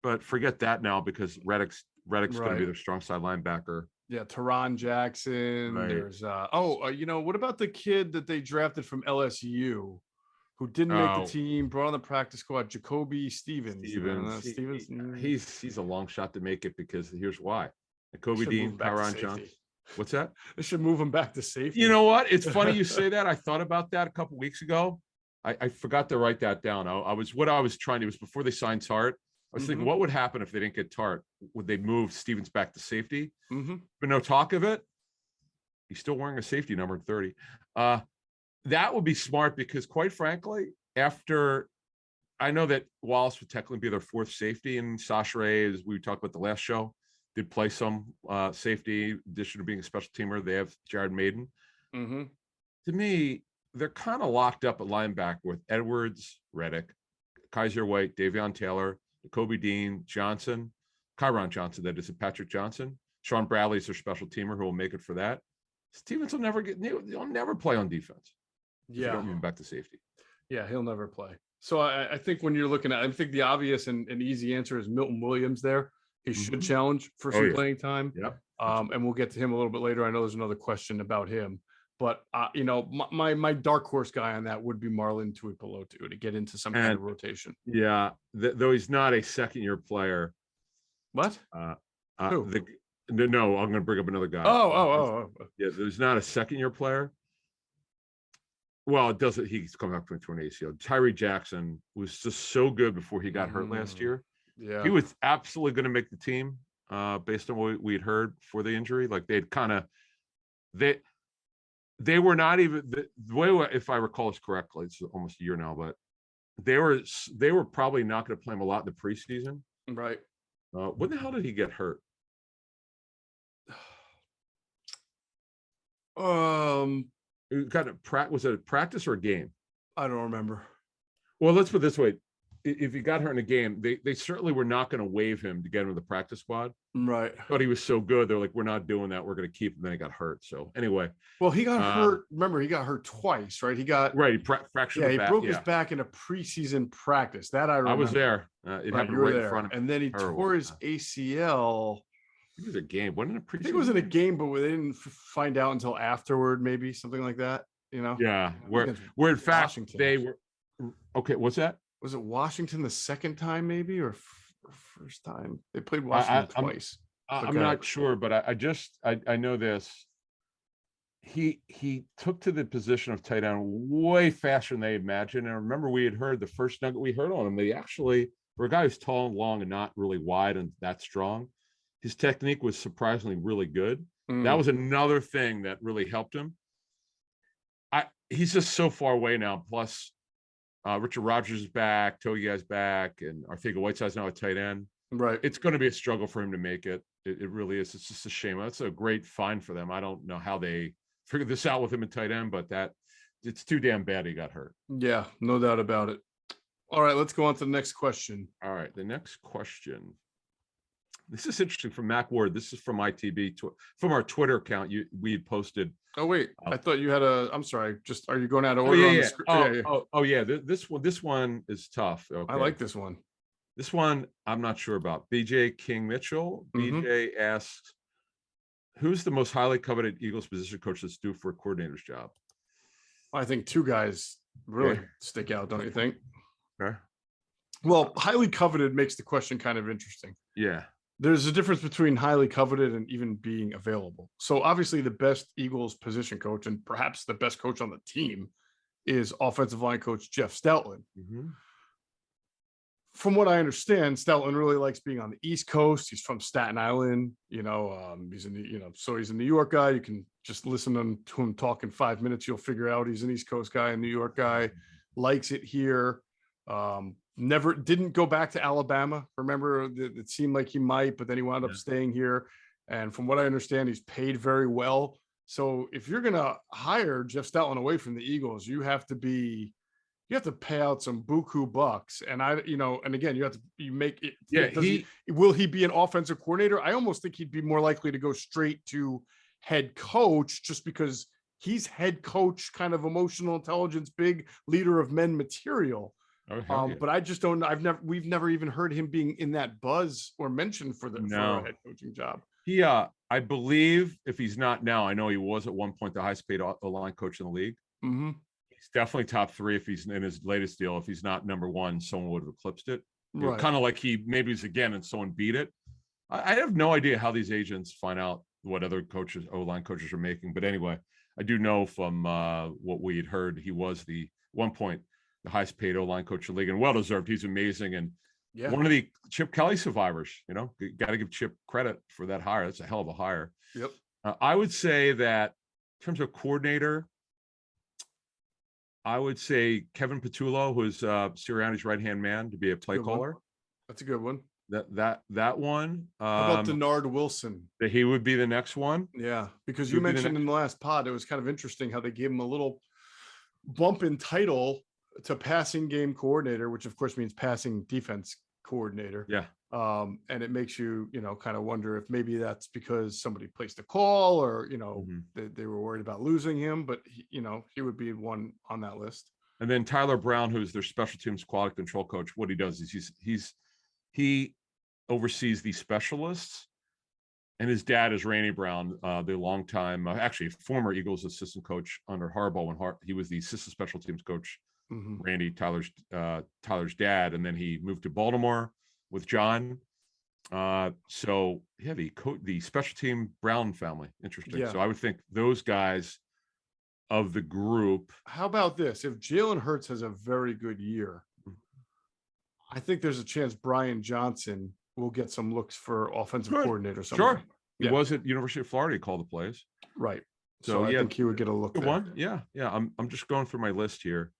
but forget that now because Reddick's going to be their strong side linebacker. Yeah, Teron Jackson. Right. There's what about the kid that they drafted from LSU who didn't make the team, brought on the practice squad, Jacoby Stevens. He's a long shot to make it because here's why. Kobe Dean, Tyron Johnson. What's that? They should move him back to safety. You know what? It's funny you say that. I thought about that a couple weeks ago. I forgot to write that down. It was before they signed Tart. I was thinking, what would happen if they didn't get Tart? Would they move Stevens back to safety? But no talk of it. He's still wearing a safety number 30. That would be smart because, quite frankly, after I know that Wallace would technically be their fourth safety, and Sasha Ray, as we talked about the last show, did play some safety. In addition to being a special teamer, they have Jared Maiden. To me, they're kind of locked up at linebacker with Edwards, Reddick, Kaiser White, Davion Taylor, Kobe Dean, Johnson, Kyron Johnson, that is, Patrick Johnson. Sean Bradley's their special teamer who will make it for that. Stevens will never play on defense. Yeah. Don't move him back to safety. Yeah, he'll never play. So I think when you're looking at, I think the obvious and easy answer is Milton Williams there. He should challenge for some playing time. Yep. And we'll get to him a little bit later. I know there's another question about him. But, my dark horse guy on that would be Marlon Tuipulotu to get into some kind of rotation. Yeah, though he's not a second-year player. What? Who? No, I'm going to bring up another guy. Oh. Yeah, there's not a second-year player. Well, it doesn't. He's coming up from an ACL. Tyree Jackson was just so good before he got hurt last year. Yeah, he was absolutely going to make the team based on what we'd heard before the injury. Like they were not even the way, if I recall this correctly, it's almost a year now, but they were probably not going to play him a lot in the preseason. Right. When the hell did he get hurt? Was it a practice or a game? I don't remember. Well, let's put it this way. If he got hurt in a game, they certainly were not going to waive him to get him to the practice squad. Right. But he was so good. They're like, we're not doing that. We're going to keep him. Then he got hurt. So anyway. Well, he got hurt. Remember, he got hurt twice, right? He fractured his back. He broke his back in a preseason practice. That I remember. I was there. It happened right in front of me. And then he tore his ACL. It was a game. Wasn't it a preseason? I think it was in a game, but they didn't find out until afterward, maybe something like that. Yeah. Where in fact Washington. They were. Okay. What's that? Was it Washington the second time, maybe, or first time? They played Washington twice. I'm not sure, but I know this. He took to the position of tight end way faster than they imagined. And I remember we had heard the first nugget we heard on him. They actually, for a guy who's tall and long and not really wide and that strong, his technique was surprisingly really good. That was another thing that really helped him. He's just so far away now. Plus, Richard Rodgers is back, Togiai's back, and Arcega-Whiteside's now a tight end. Right. It's going to be a struggle for him to make it. It really is. It's just a shame. That's a great find for them. I don't know how they figured this out with him in tight end, but it's too damn bad he got hurt. Yeah, no doubt about it. All right, let's go on to the next question. All right, the next question. This is interesting from Mac Ward. This is from ITB, from our Twitter account. We had posted. Oh wait, I thought you had I'm sorry. Just are you going out of order? Yeah. This one is tough. Okay. I like this one. This one I'm not sure about. BJ King Mitchell. BJ asks, "Who's the most highly coveted Eagles position coach that's due for a coordinator's job?" I think two guys really stick out, don't you think? Okay. Well, highly coveted makes the question kind of interesting. Yeah. There's a difference between highly coveted and even being available. So obviously the best Eagles position coach and perhaps the best coach on the team is offensive line coach Jeff Stoutland. From what I understand, Stoutland really likes being on the East Coast. He's from Staten Island, he's he's a New York guy. You can just listen to him talk in 5 minutes. You'll figure out he's an East Coast guy, a New York guy, likes it here. Never didn't go back to Alabama. Remember, it seemed like he might, but then he wound up staying here. And from what I understand, he's paid very well. So if you're going to hire Jeff Stoutland away from the Eagles, you have to be you have to pay out some buku bucks. And and again, you make it. Yeah, Will he be an offensive coordinator? I almost think he'd be more likely to go straight to head coach, just because he's head coach, kind of emotional intelligence, big leader of men material. oh hell yeah. But I just don't. We've never even heard him being in that buzz or mentioned for a head coaching job. He, I believe, if he's not now, I know he was at one point the highest paid O-line coach in the league. Mm-hmm. He's definitely top 3 if he's in his latest deal. If he's not number 1, someone would have eclipsed it. Right. Kind of like he maybe was again and someone beat it. I have no idea how these agents find out what other coaches, O-line coaches, are making. But anyway, I do know from what we had heard, he was the one point the highest paid O-line coach in the league, and well deserved. He's amazing, and one of the Chip Kelly survivors. You got to give Chip credit for that hire. That's a hell of a hire. Yep. I would say that in terms of coordinator, I would say Kevin Patullo, who's Sirianni's right-hand man, to be a play caller. That's a good one. That one. How about Denard Wilson? That he would be the next one. Yeah, because you mentioned in the last pod, it was kind of interesting how they gave him a little bump in title to passing game coordinator, which of course means passing defense coordinator. Yeah. And it makes you, kind of wonder if maybe that's because somebody placed a call, or, they were worried about losing him, but he would be one on that list. And then Tyler Brown, who's their special teams quality control coach. What he does is he oversees the specialists, and his dad is Randy Brown, the longtime, actually former Eagles assistant coach under Harbaugh when he was the assistant special teams coach. Mm-hmm. Randy, Tyler's dad, and then he moved to Baltimore with John. So yeah, the special team Brown family, interesting. Yeah. So I would think those guys of the group. How about this? If Jalen Hurts has a very good year, I think there's a chance Brian Johnson will get some looks for offensive coordinator. Sure. He was at University of Florida. He called the plays. Right. So I think he would get a look. Good one. Yeah. Yeah. I'm just going through my list here.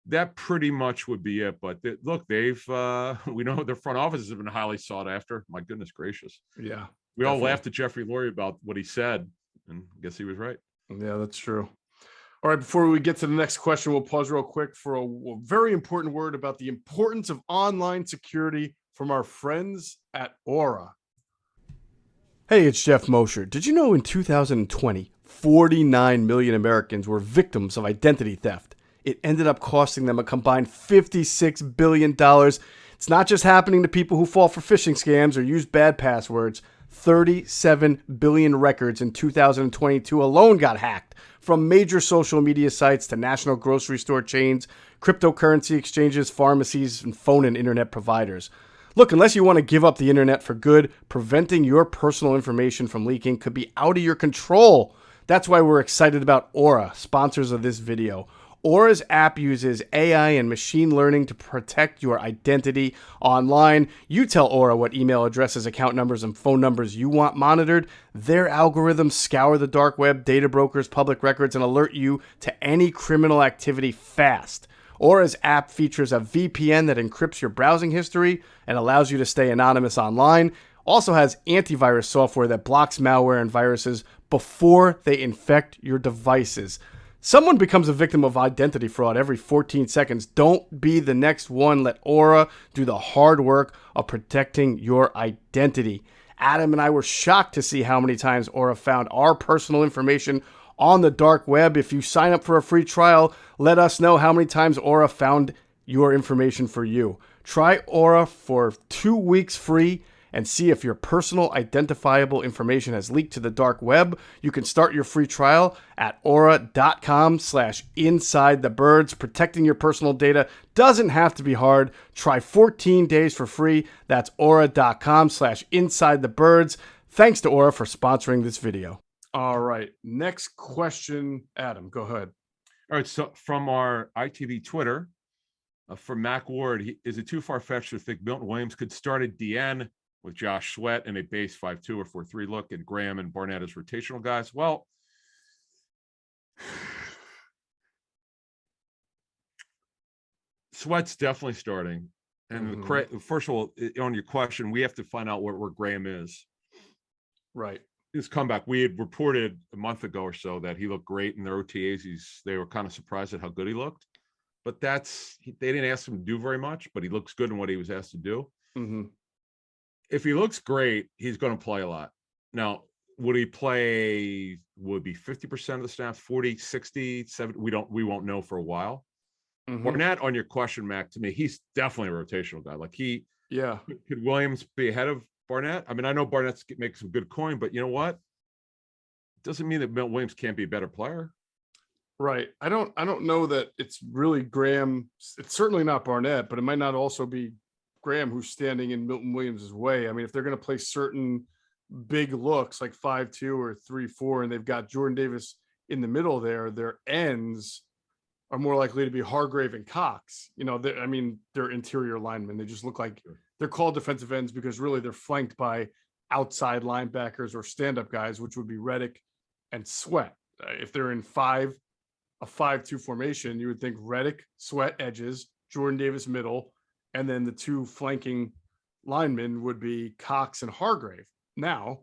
That pretty much would be it. But look, we know their front offices have been highly sought after. My goodness gracious. Yeah. We all laughed at Jeffrey Lurie about what he said, and I guess he was right. Yeah, that's true. All right, before we get to the next question, we'll pause real quick for a very important word about the importance of online security from our friends at Aura. Hey, it's Jeff Mosher. Did you know in 2020, 49 million Americans were victims of identity theft? It ended up costing them a combined $56 billion. It's not just happening to people who fall for phishing scams or use bad passwords. 37 billion records in 2022 alone got hacked, from major social media sites to national grocery store chains, cryptocurrency exchanges, pharmacies, and phone and internet providers. Look, unless you want to give up the internet for good, preventing your personal information from leaking could be out of your control. That's why we're excited about Aura, sponsors of this video. Aura's app uses AI and machine learning to protect your identity online. You tell Aura what email addresses, account numbers, and phone numbers you want monitored. Their algorithms scour the dark web, data brokers, public records, and alert you to any criminal activity fast. Aura's app features a VPN that encrypts your browsing history and allows you to stay anonymous online. Also has antivirus software that blocks malware and viruses before they infect your devices. Someone becomes a victim of identity fraud every 14 seconds. Don't be the next one. Let Aura do the hard work of protecting your identity. Adam and I were shocked to see how many times Aura found our personal information on the dark web. If you sign up for a free trial, let us know how many times Aura found your information for you. Try Aura for 2 weeks free and see if your personal identifiable information has leaked to the dark web. You can start your free trial at aura.com/insidethebirds. Protecting your personal data doesn't have to be hard. Try 14 days for free. That's aura.com/insidethebirds. Thanks to Aura for sponsoring this video. All right. Next question, Adam, go ahead. All right. So from our ITV Twitter, from Mac Ward, is it too far-fetched to think Milton Williams could start at DN with Josh Sweat in a base 5-2 or 4-3 look, and Graham and Barnett as rotational guys? Well, Sweat's definitely starting. And first of all, on your question, we have to find out where Graham is. Right. His comeback, we had reported a month ago or so that he looked great in their OTAs. They were kind of surprised at how good he looked. but they didn't ask him to do very much, but he looks good in what he was asked to do. Mm-hmm. If he looks great, he's going to play a lot. Now, would he play, would be 50% of the snaps, 40, 60, 70? We won't know for a while. Mm-hmm. Barnett, on your question, Mac, to me, he's definitely a rotational guy. Like could Williams be ahead of Barnett? I mean, I know Barnett's makes some good coin, but you know what? Doesn't mean that Milton Williams can't be a better player. Right. I don't know that it's really Graham. It's certainly not Barnett, but it might not also be Graham who's standing in Milton Williams's way. I mean, if they're going to play certain big looks like 5-2 or 3-4, and they've got Jordan Davis in the middle there, their ends are more likely to be Hargrave and Cox. You know, I mean, they're interior linemen. They just look like they're called defensive ends because really they're flanked by outside linebackers or stand-up guys, which would be Reddick and Sweat. If they're in a 5-2 formation, you would think Reddick, Sweat edges, Jordan Davis middle, and then the two flanking linemen would be Cox and Hargrave. Now,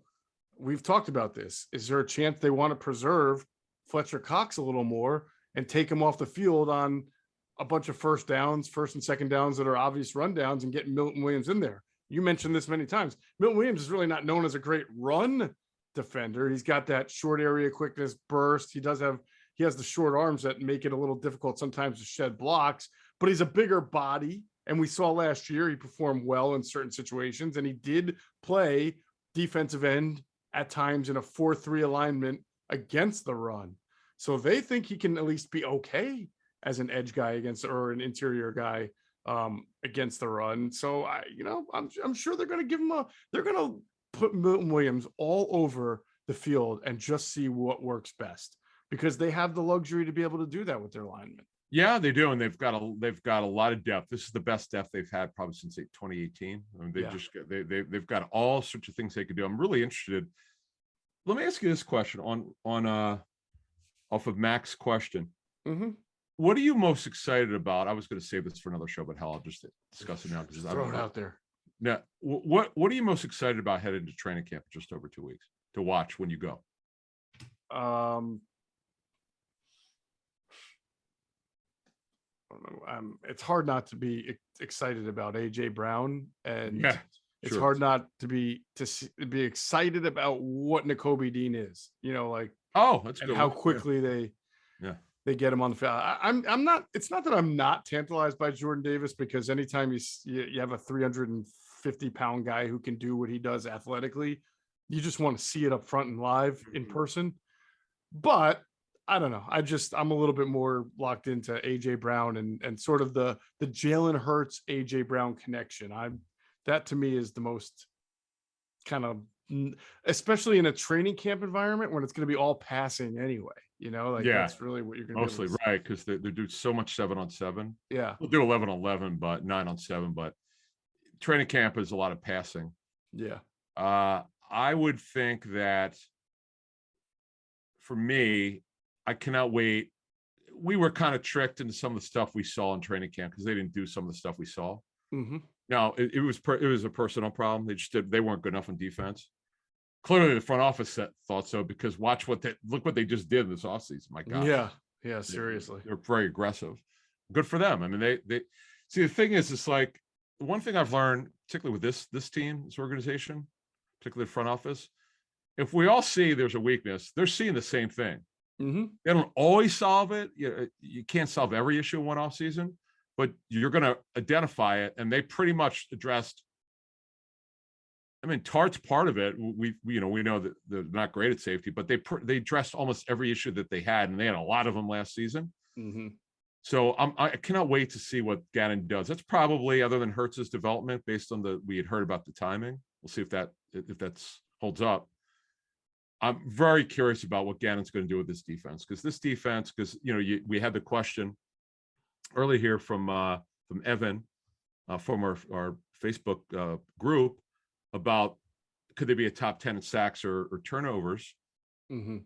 we've talked about this. Is there a chance they want to preserve Fletcher Cox a little more and take him off the field on a bunch of first and second downs that are obvious rundowns and get Milton Williams in there? You mentioned this many times. Milton Williams is really not known as a great run defender. He's got that short area quickness, burst. He has the short arms that make it a little difficult sometimes to shed blocks, but he's a bigger body. And we saw last year he performed well in certain situations, and he did play defensive end at times in a 4-3 alignment against the run. So they think he can at least be okay as an edge guy or an interior guy against the run. So I'm sure they're going to give him they're going to put Milton Williams all over the field and just see what works best, because they have the luxury to be able to do that with their linemen. Yeah, they do, and they've got a lot of depth. This is the best depth they've had probably since 2018. I mean, they've got all sorts of things they could do. I'm really interested. Let me ask you this question on off of Mac's question. Mm-hmm. What are you most excited about? I was going to save this for another show, but hell, I'll just discuss it now because throw it out there. Now, what are you most excited about heading to training camp in just over 2 weeks to watch when you go? It's hard not to be excited about AJ Brown, and it's sure. hard not to be excited about what Nakobe Dean is. You know, like that's good. How quickly they get him on the field. I'm not. It's not that I'm not tantalized by Jordan Davis, because anytime you have a 350-pound guy who can do what he does athletically, you just want to see it up front and live in person. But I don't know. I'm a little bit more locked into AJ Brown and sort of the Jalen Hurts AJ Brown connection. That to me is the most kind of, especially in a training camp environment when it's going to be all passing anyway. You know, like that's really what you're going to mostly right, because they do so much 7-on-7. Yeah, we'll do 11-on-11, but 9-on-7. But training camp is a lot of passing. Yeah, I would think that for me, I cannot wait. We were kind of tricked into some of the stuff we saw in training camp because they didn't do some of the stuff we saw. Mm-hmm. Now it was a personal problem. They weren't good enough on defense. Clearly, the front office thought so, because look what they just did this offseason. My God. Yeah. Seriously, they're very aggressive. Good for them. I mean, they see, the thing is, it's like one thing I've learned, particularly with this team, this organization, particularly the front office. If we all see there's a weakness, they're seeing the same thing. Mm-hmm. They don't always solve it. You can't solve every issue in one off season, but you're going to identify it. And they pretty much addressed. I mean, Tart's part of it. We know that they're not great at safety, but they addressed almost every issue that they had, and they had a lot of them last season. Mm-hmm. So I cannot wait to see what Gannon does. That's probably, other than Hurts's development, based on we had heard about the timing. We'll see if that's holds up. I'm very curious about what Gannon's going to do with this defense, because we had the question early here from Evan from our Facebook group about could they be a top 10 in sacks or turnovers. Mm-hmm.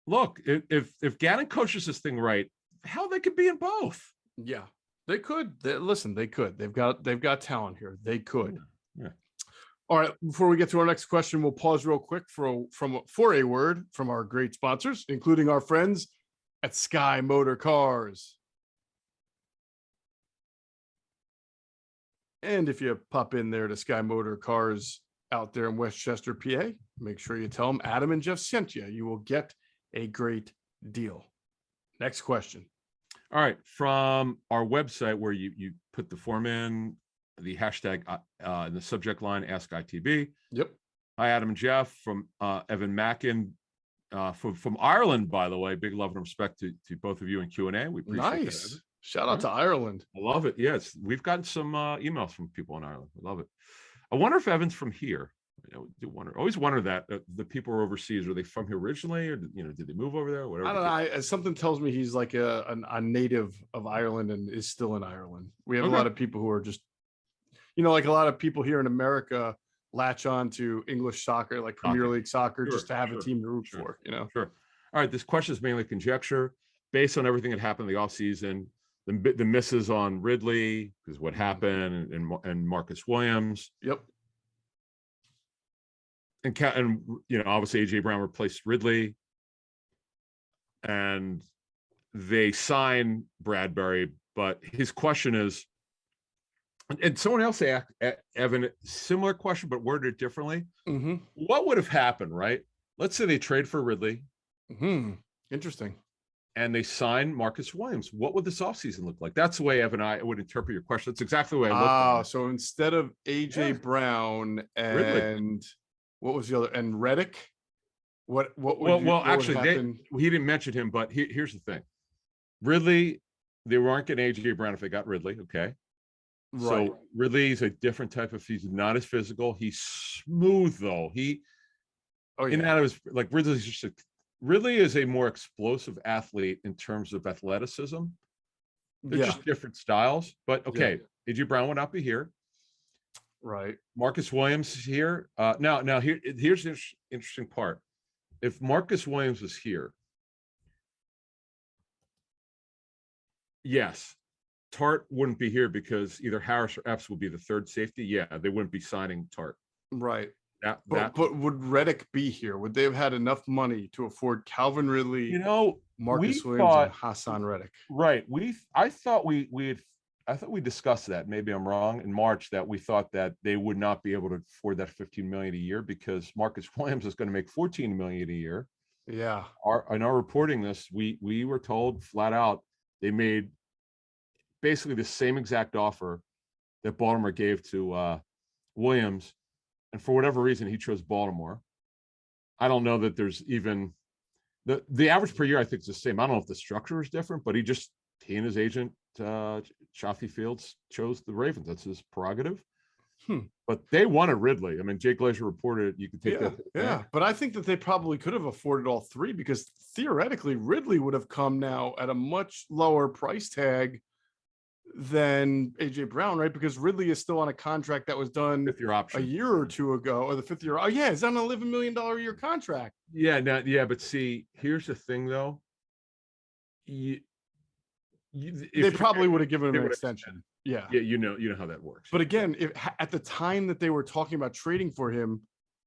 Look, if Gannon coaches this thing right, how they could be in both. Yeah, they could. They could. They've got talent here. They could. Yeah. All right. Before we get to our next question, we'll pause real quick for a word from our great sponsors, including our friends at Sky Motor Cars. And if you pop in there to Sky Motor Cars out there in Westchester, PA, make sure you tell them Adam and Jeff sent you. You will get a great deal. Next question. All right, from our website where you put the form in, the hashtag in the subject line, Ask ITB. Yep. Hi, Adam and Jeff, from Evan Mackin, from Ireland, by the way. Big love and respect to both of you in Q&A. We appreciate Nice. that. Shout out to Ireland. I love it. Yes, we've gotten some emails from people in Ireland. I love it. I wonder if Evan's from here. Always wonder that the people are overseas. Are they from here originally, or did they move over there? Whatever. I don't know. Something tells me he's like a native of Ireland and is still in Ireland. We have a lot of people who are just, like a lot of people here in America latch on to English soccer, like Premier League soccer, just to have a team to root for. Sure. All right. This question is mainly conjecture based on everything that happened in the offseason. The misses on Ridley is what happened, and Marcus Williams. Yep. And obviously AJ Brown replaced Ridley, and they sign Bradbury. But his question is, and someone else asked Evan similar question, but worded it differently. Mm-hmm. What would have happened, right? Let's say they trade for Ridley. Mm-hmm. Interesting. And they sign Marcus Williams. What would this offseason look like? That's the way Evan and I would interpret your question. That's exactly the way I looked at it. So instead of AJ Brown and Ridley. What was the other? And Reddick? What would actually, he didn't mention him, but here's the thing. Ridley, they weren't getting AJ Brown if they got Ridley, okay? Right. So Ridley's a different type of, he's not as physical. He's smooth though. Ridley is a more explosive athlete in terms of athleticism. They're just different styles. But okay, AJ Brown would not be here. Right. Marcus Williams is here. Now here's the interesting part. If Marcus Williams was here, yes, Tart wouldn't be here because either Harris or Epps would be the third safety. Yeah, they wouldn't be signing Tart. Right. But would Reddick be here? Would they have had enough money to afford Calvin Ridley, Marcus Williams, and Hassan Reddick? Right. I thought we discussed that. Maybe I'm wrong. In March, that we thought that they would not be able to afford that $15 million a year because Marcus Williams is going to make $14 million a year. Yeah. In our reporting this, we were told flat out they made basically the same exact offer that Baltimore gave to Williams, and for whatever reason he chose Baltimore. I don't know that there's even the average per year. I think is the same. I don't know if the structure is different, but he and his agent Chaffee Fields chose the Ravens. That's his prerogative. But they wanted Ridley. I mean, Jake Glazer reported you could take that. Yeah, but I think that they probably could have afforded all three because theoretically Ridley would have come now at a much lower price tag than AJ Brown, right? Because Ridley is still on a contract that was done a year or two ago, or the fifth year. Oh yeah, he's on an $11 million a year contract. Yeah, but see, here's the thing though. They probably would have given him an extension. Yeah, you know how that works. But again, at the time that they were talking about trading for him,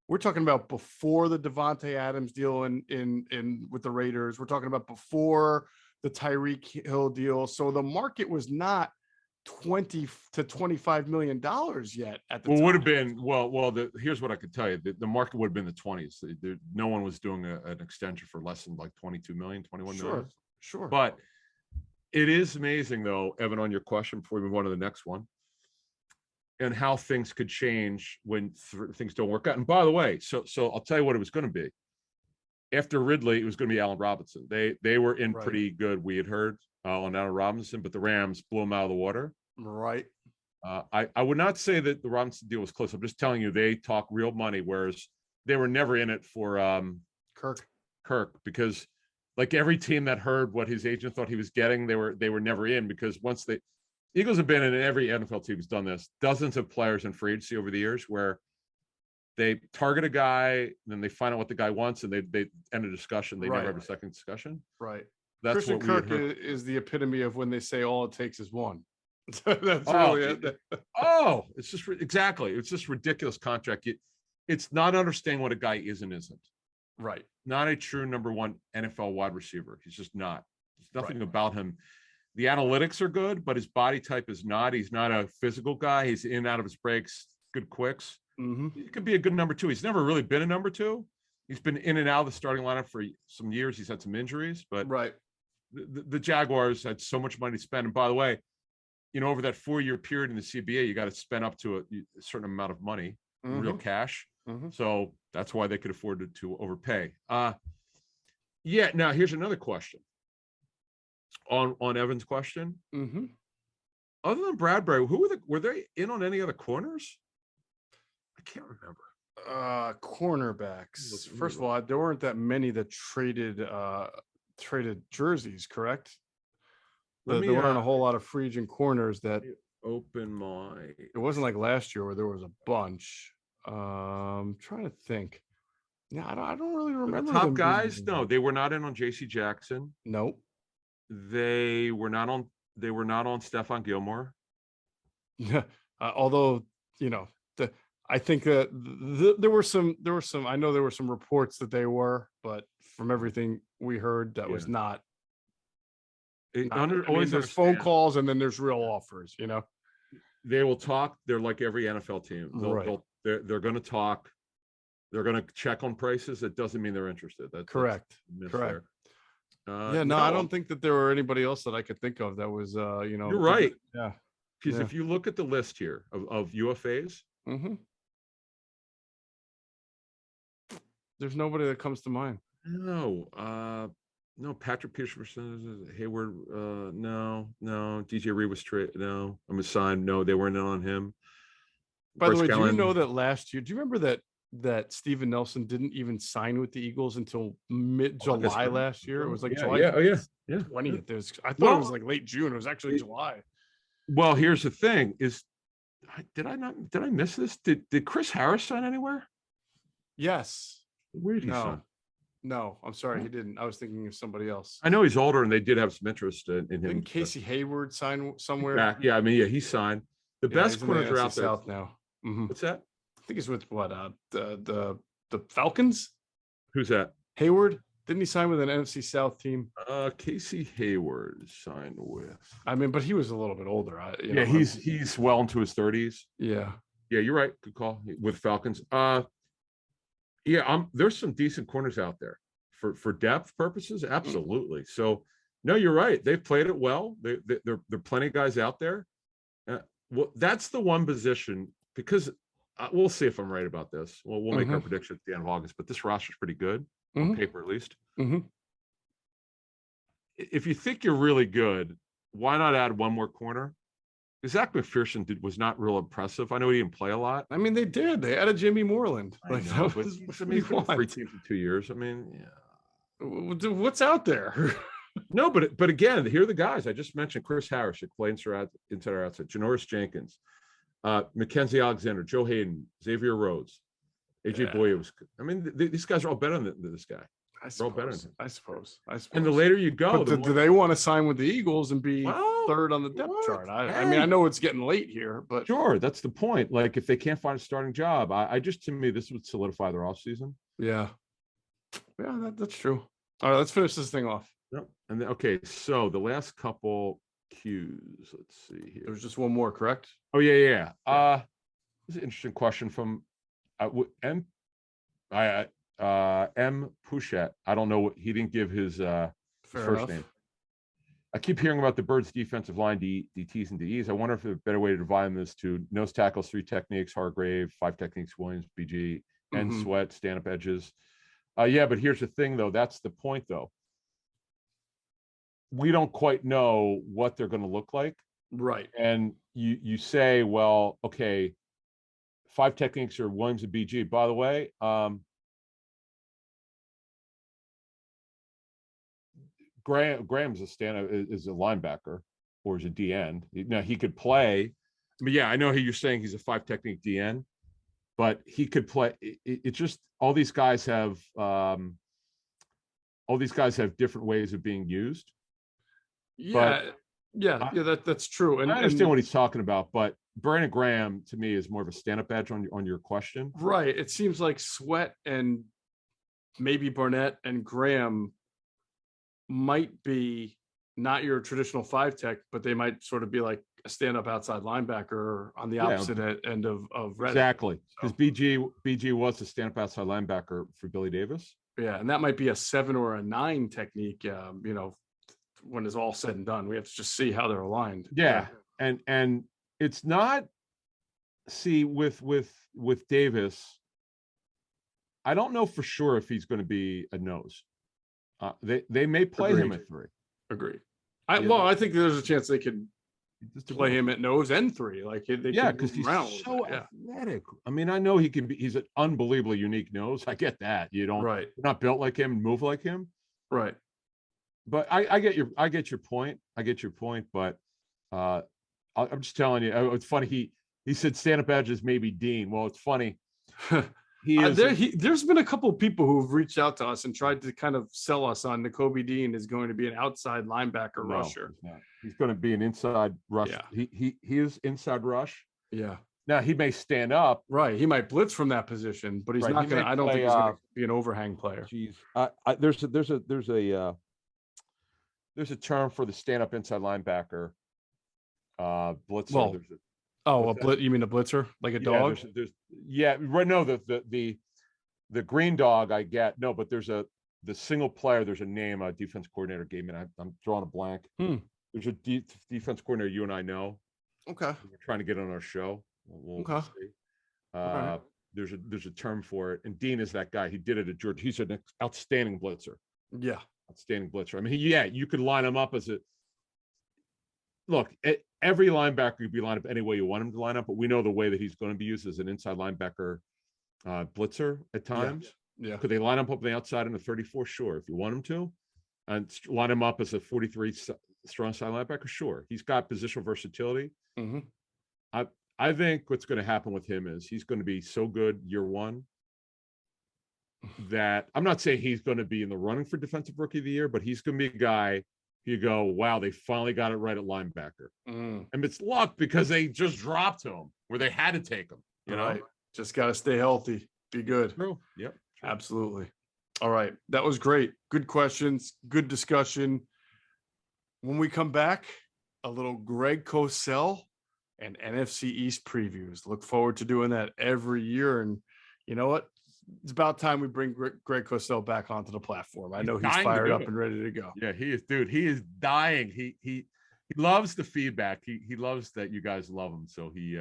we're talking about before the Devontae Adams deal in with the Raiders. We're talking about before the Tyreek Hill deal. So the market was not $20 to $25 million yet at the time. Would have been here's what I could tell you. The market would have been the 20s. No one was doing an extension for less than like 22 million, 21 million. Sure. But it is amazing though, Evan, on your question before we move on to the next one, and how things could change when things don't work out. And by the way, so I'll tell you what it was going to be. After Ridley, it was going to be Allen Robinson. They were in pretty good, we had heard, on Allen Robinson, but the Rams blew him out of the water. Right. I would not say that the Robinson deal was close. I'm just telling you, they talk real money, whereas they were never in it for Kirk, because like every team that heard what his agent thought he was getting, they were never in, because once Eagles have been in, and every NFL team has done this, dozens of players in free agency over the years where they target a guy, then they find out what the guy wants, and they end a discussion. They never have a second discussion. Right. That's Christian Kirk is the epitome of when they say all it takes is one. That's really it. It's just exactly. It's just ridiculous contract. It's not understanding what a guy is and isn't. Right. Not a true number one NFL wide receiver. He's just not. There's nothing about him the analytics are good, but his body type is not. He's not a physical guy. He's in and out of his breaks, good quicks. He could be a good number 2. He's never really been a number 2. He's been in and out of the starting lineup for some years. He's had some injuries, but the Jaguars had so much money to spend. And by the way, over that 4-year period in the CBA, you got to spend up to a certain amount of money, real cash. So that's why they could afford to overpay. Yeah. Now here's another question on Evan's question. Other than Bradbury, were they in on any other corners? I can't remember. Cornerbacks. First of all, there weren't that many that traded jerseys, correct? There weren't a whole lot of free agent corners that open my. It wasn't like last year where there was a bunch. I'm trying to think. Yeah, I don't really remember. The top guys, no, they were not in on J.C. Jackson. Nope. They were not on Stephon Gilmore. Yeah. Although, I think that there were some. I know there were some reports that they were, but from everything we heard, that was not. There's phone calls and then there's real offers. They will talk. They're like every NFL team. They're going to talk. They're going to check on prices. It doesn't mean they're interested. That's correct. Correct. I don't think that there were anybody else that I could think of that was. You're right. Yeah. Because if you look at the list here of UFAs. There's nobody that comes to mind. No, Patrick Peterson, Hayward, no, DJ Reed was traded. No, I'm assigned. No, they weren't on him. By the way, do you know that last year? Do you remember that Steven Nelson didn't even sign with the Eagles until mid-July last year? It was like July 20th. I thought it was like late June. It was actually July. Well, here's the thing: did I miss this? Did Chris Harris sign anywhere? Yes. Where did he sign? No, I'm sorry, he didn't. I was thinking of somebody else. I know he's older, and they did have some interest in him. Didn't Casey Hayward sign somewhere? Yeah, he signed. The best corners are out there. South now. What's that? I think it's with what? The Falcons. Who's that? Hayward. Didn't he sign with an NFC South team? Casey Hayward signed with. But he was a little bit older. He's well into his 30s. Yeah, you're right. Good call with Falcons. There's some decent corners out there for depth purposes. Absolutely. So, no, you're right. They've played it well. There are plenty of guys out there. Well, that's the one position because we'll see if I'm right about this. Well, we'll make our prediction at the end of August. But this roster's pretty good on paper, at least. If you think you're really good, why not add one more corner? Zach McPherson was not real impressive. I know he didn't play a lot. They did. They added Jimmy Moreland. He's been 3 teams in 2 years. What's out there? No, but again, here are the guys I just mentioned: Chris Harris, should play inside or outside. Janoris Jenkins, Mackenzie Alexander, Joe Hayden, Xavier Rhodes, AJ Boye was. These guys are all better than this guy. I suppose. And the later you go, do they want to sign with the Eagles and be third on the depth chart? I know it's getting late here, but sure, that's the point. Like if they can't find a starting job, to me, this would solidify their offseason. Yeah, that's true. All right, let's finish this thing off. Yep. And then, so the last couple cues. Let's see here. There's just one more, correct? Oh yeah. This is an interesting question from M. M. Pouchette. I don't know. He didn't give his first name. I keep hearing about the Birds' defensive line, DTs and DEs. I wonder if a better way to divide them is to nose tackles, 3 techniques, Hargrave, 5 techniques, Williams, BG, and Sweat, stand-up edges. But here's the thing, though. That's the point, though. We don't quite know what they're going to look like. Right. And you say, well, okay, 5 techniques are Williams and BG. By the way, Graham's is a linebacker or is a DN. Now he could play, but I know you're saying he's a 5 technique DN, but he could play. It's just all these guys have different ways of being used. That's true. And I understand what he's talking about, but Brandon Graham to me is more of a stand-up edge on your question. Right. It seems like Sweat and maybe Barnett and Graham might be not your traditional 5 tech, but they might sort of be like a stand-up outside linebacker on the Yeah. opposite end of Reddit. Exactly. Because So, BG was a stand-up outside linebacker for Billy Davis. yeah, and that might be a 7 or a 9 technique, when it's all said and done. We have to just see how they're aligned. Yeah. And it's not, see, with Davis, I don't know for sure if he's going to be a nose. They may play him Agreed. at 3. Agreed. You know? I think there's a chance they could Just play him at nose and 3. Like they yeah, could because move he's around a little so bit. athletic. I mean, I know he can be. He's an unbelievably unique nose. I get that. You don't, Right. you're not built like him and move like him. Right. But I get your point. I get your point. But I'm just telling you, it's funny. He said stand-up edges maybe Dean. Well, it's funny. He is. There's been a couple of people who've reached out to us and tried to kind of sell us on Nakobe Dean is going to be an outside linebacker rusher. He's not. He's going to be an inside rush. Yeah. He is inside rush. Yeah. Now he may stand up. Right. He might blitz from that position, but he's Right. not going to. I don't think he's going to be an overhang player. Geez, there's a term for the stand-up inside linebacker. Blitzer. Well, you mean a blitzer, like a dog? Right. No, the green dog I get. No, but the single player. There's a name a defense coordinator gave me. And I'm drawing a blank. There's a defense coordinator you and I know. Okay. We're trying to get on our show. We'll see. Okay. There's a term for it, and Dean is that guy. He did it at Georgia. He's an outstanding blitzer. Yeah. Outstanding blitzer. I mean, you could line him up as a look. Every linebacker could be lined up any way you want him to line up, but we know the way that he's going to be used as an inside linebacker blitzer at times. Yeah. Could they line him up on the outside in the 34? Sure. If you want him to, and line him up as a 43 strong side linebacker, sure. He's got positional versatility. Mm-hmm. I think what's going to happen with him is he's going to be so good year one that I'm not saying he's going to be in the running for defensive rookie of the year, but he's going to be a guy you go, wow, they finally got it right at linebacker. And it's luck because they just dropped him where they had to take him. You know, just got to stay healthy, be good. True. Yep. True. Absolutely. All right. That was great. Good questions. Good discussion. When we come back, a little Greg Cosell and NFC East previews. Look forward to doing that every year. And you know what? It's about time we bring Greg Cosell back onto the platform. I know he's fired up and ready to go. Yeah, he is, dude. He is dying. He loves the feedback. He loves that you guys love him. So he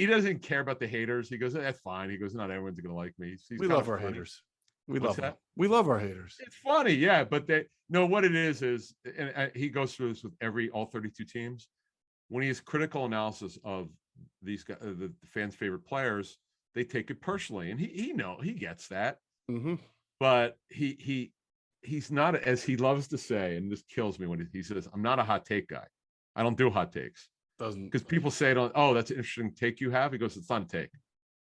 doesn't care about the haters. He goes, that's fine. He goes, not everyone's gonna like me. We love our haters. We love them. We love our haters. It's funny, yeah. But they know what it is, and he goes through this with all 32 teams. When he has critical analysis of these guys, the fans' favorite players, they take it personally, and he gets that. Mm-hmm. But he's not, as he loves to say, and this kills me when he says, "I'm not a hot take guy. I don't do hot takes." Because people say, "Oh, that's an interesting take you have." He goes, "It's not a take.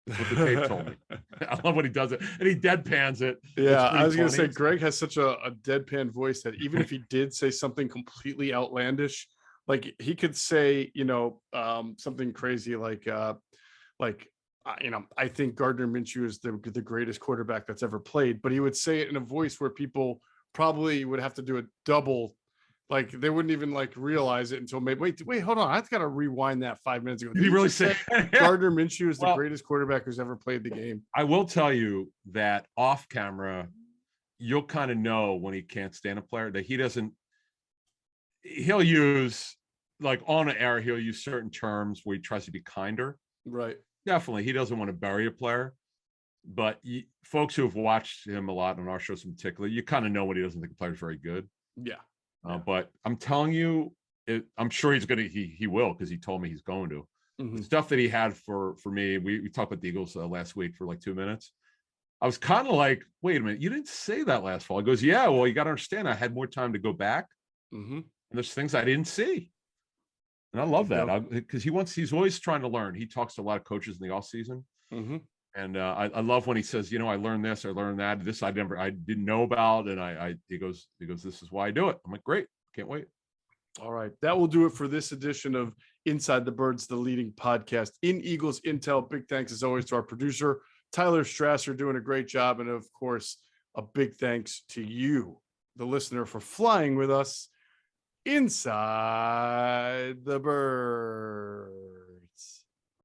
That's what the tape told me." I love when he does it, and he deadpans it. Yeah, I was going to say, Greg has such a deadpan voice that even if he did say something completely outlandish, like he could say, something crazy like, I think Gardner Minshew is the greatest quarterback that's ever played, but he would say it in a voice where people probably would have to do a double. Like they wouldn't even realize it until maybe wait, hold on. I've got to rewind that 5 minutes ago. Did he really say Gardner Minshew is the greatest quarterback who's ever played the game? I will tell you that off camera, you'll kind of know when he can't stand a player that he'll use on air, he'll use certain terms where he tries to be kinder. Right. Definitely. He doesn't want to bury a player, but folks who have watched him a lot on our shows in particular, you kind of know when he doesn't think a player's very good. Yeah. But I'm telling you, I'm sure he's going to, he will, because he told me he's going to. Mm-hmm. The stuff that he had for me, we talked about the Eagles last week for 2 minutes. I was kind of like, wait a minute, you didn't say that last fall. He goes, yeah, well, you got to understand, I had more time to go back. Mm-hmm. And there's things I didn't see. And I love that because he's always trying to learn. He talks to a lot of coaches in the offseason. Mm-hmm. And I love when he says, I learned this, I learned that. This I didn't know about. And he goes, this is why I do it. I'm like, great. Can't wait. All right. That will do it for this edition of Inside the Birds, the leading podcast in Eagles Intel. Big thanks as always to our producer, Tyler Strasser, doing a great job. And of course, a big thanks to you, the listener, for flying with us. Inside the Bird.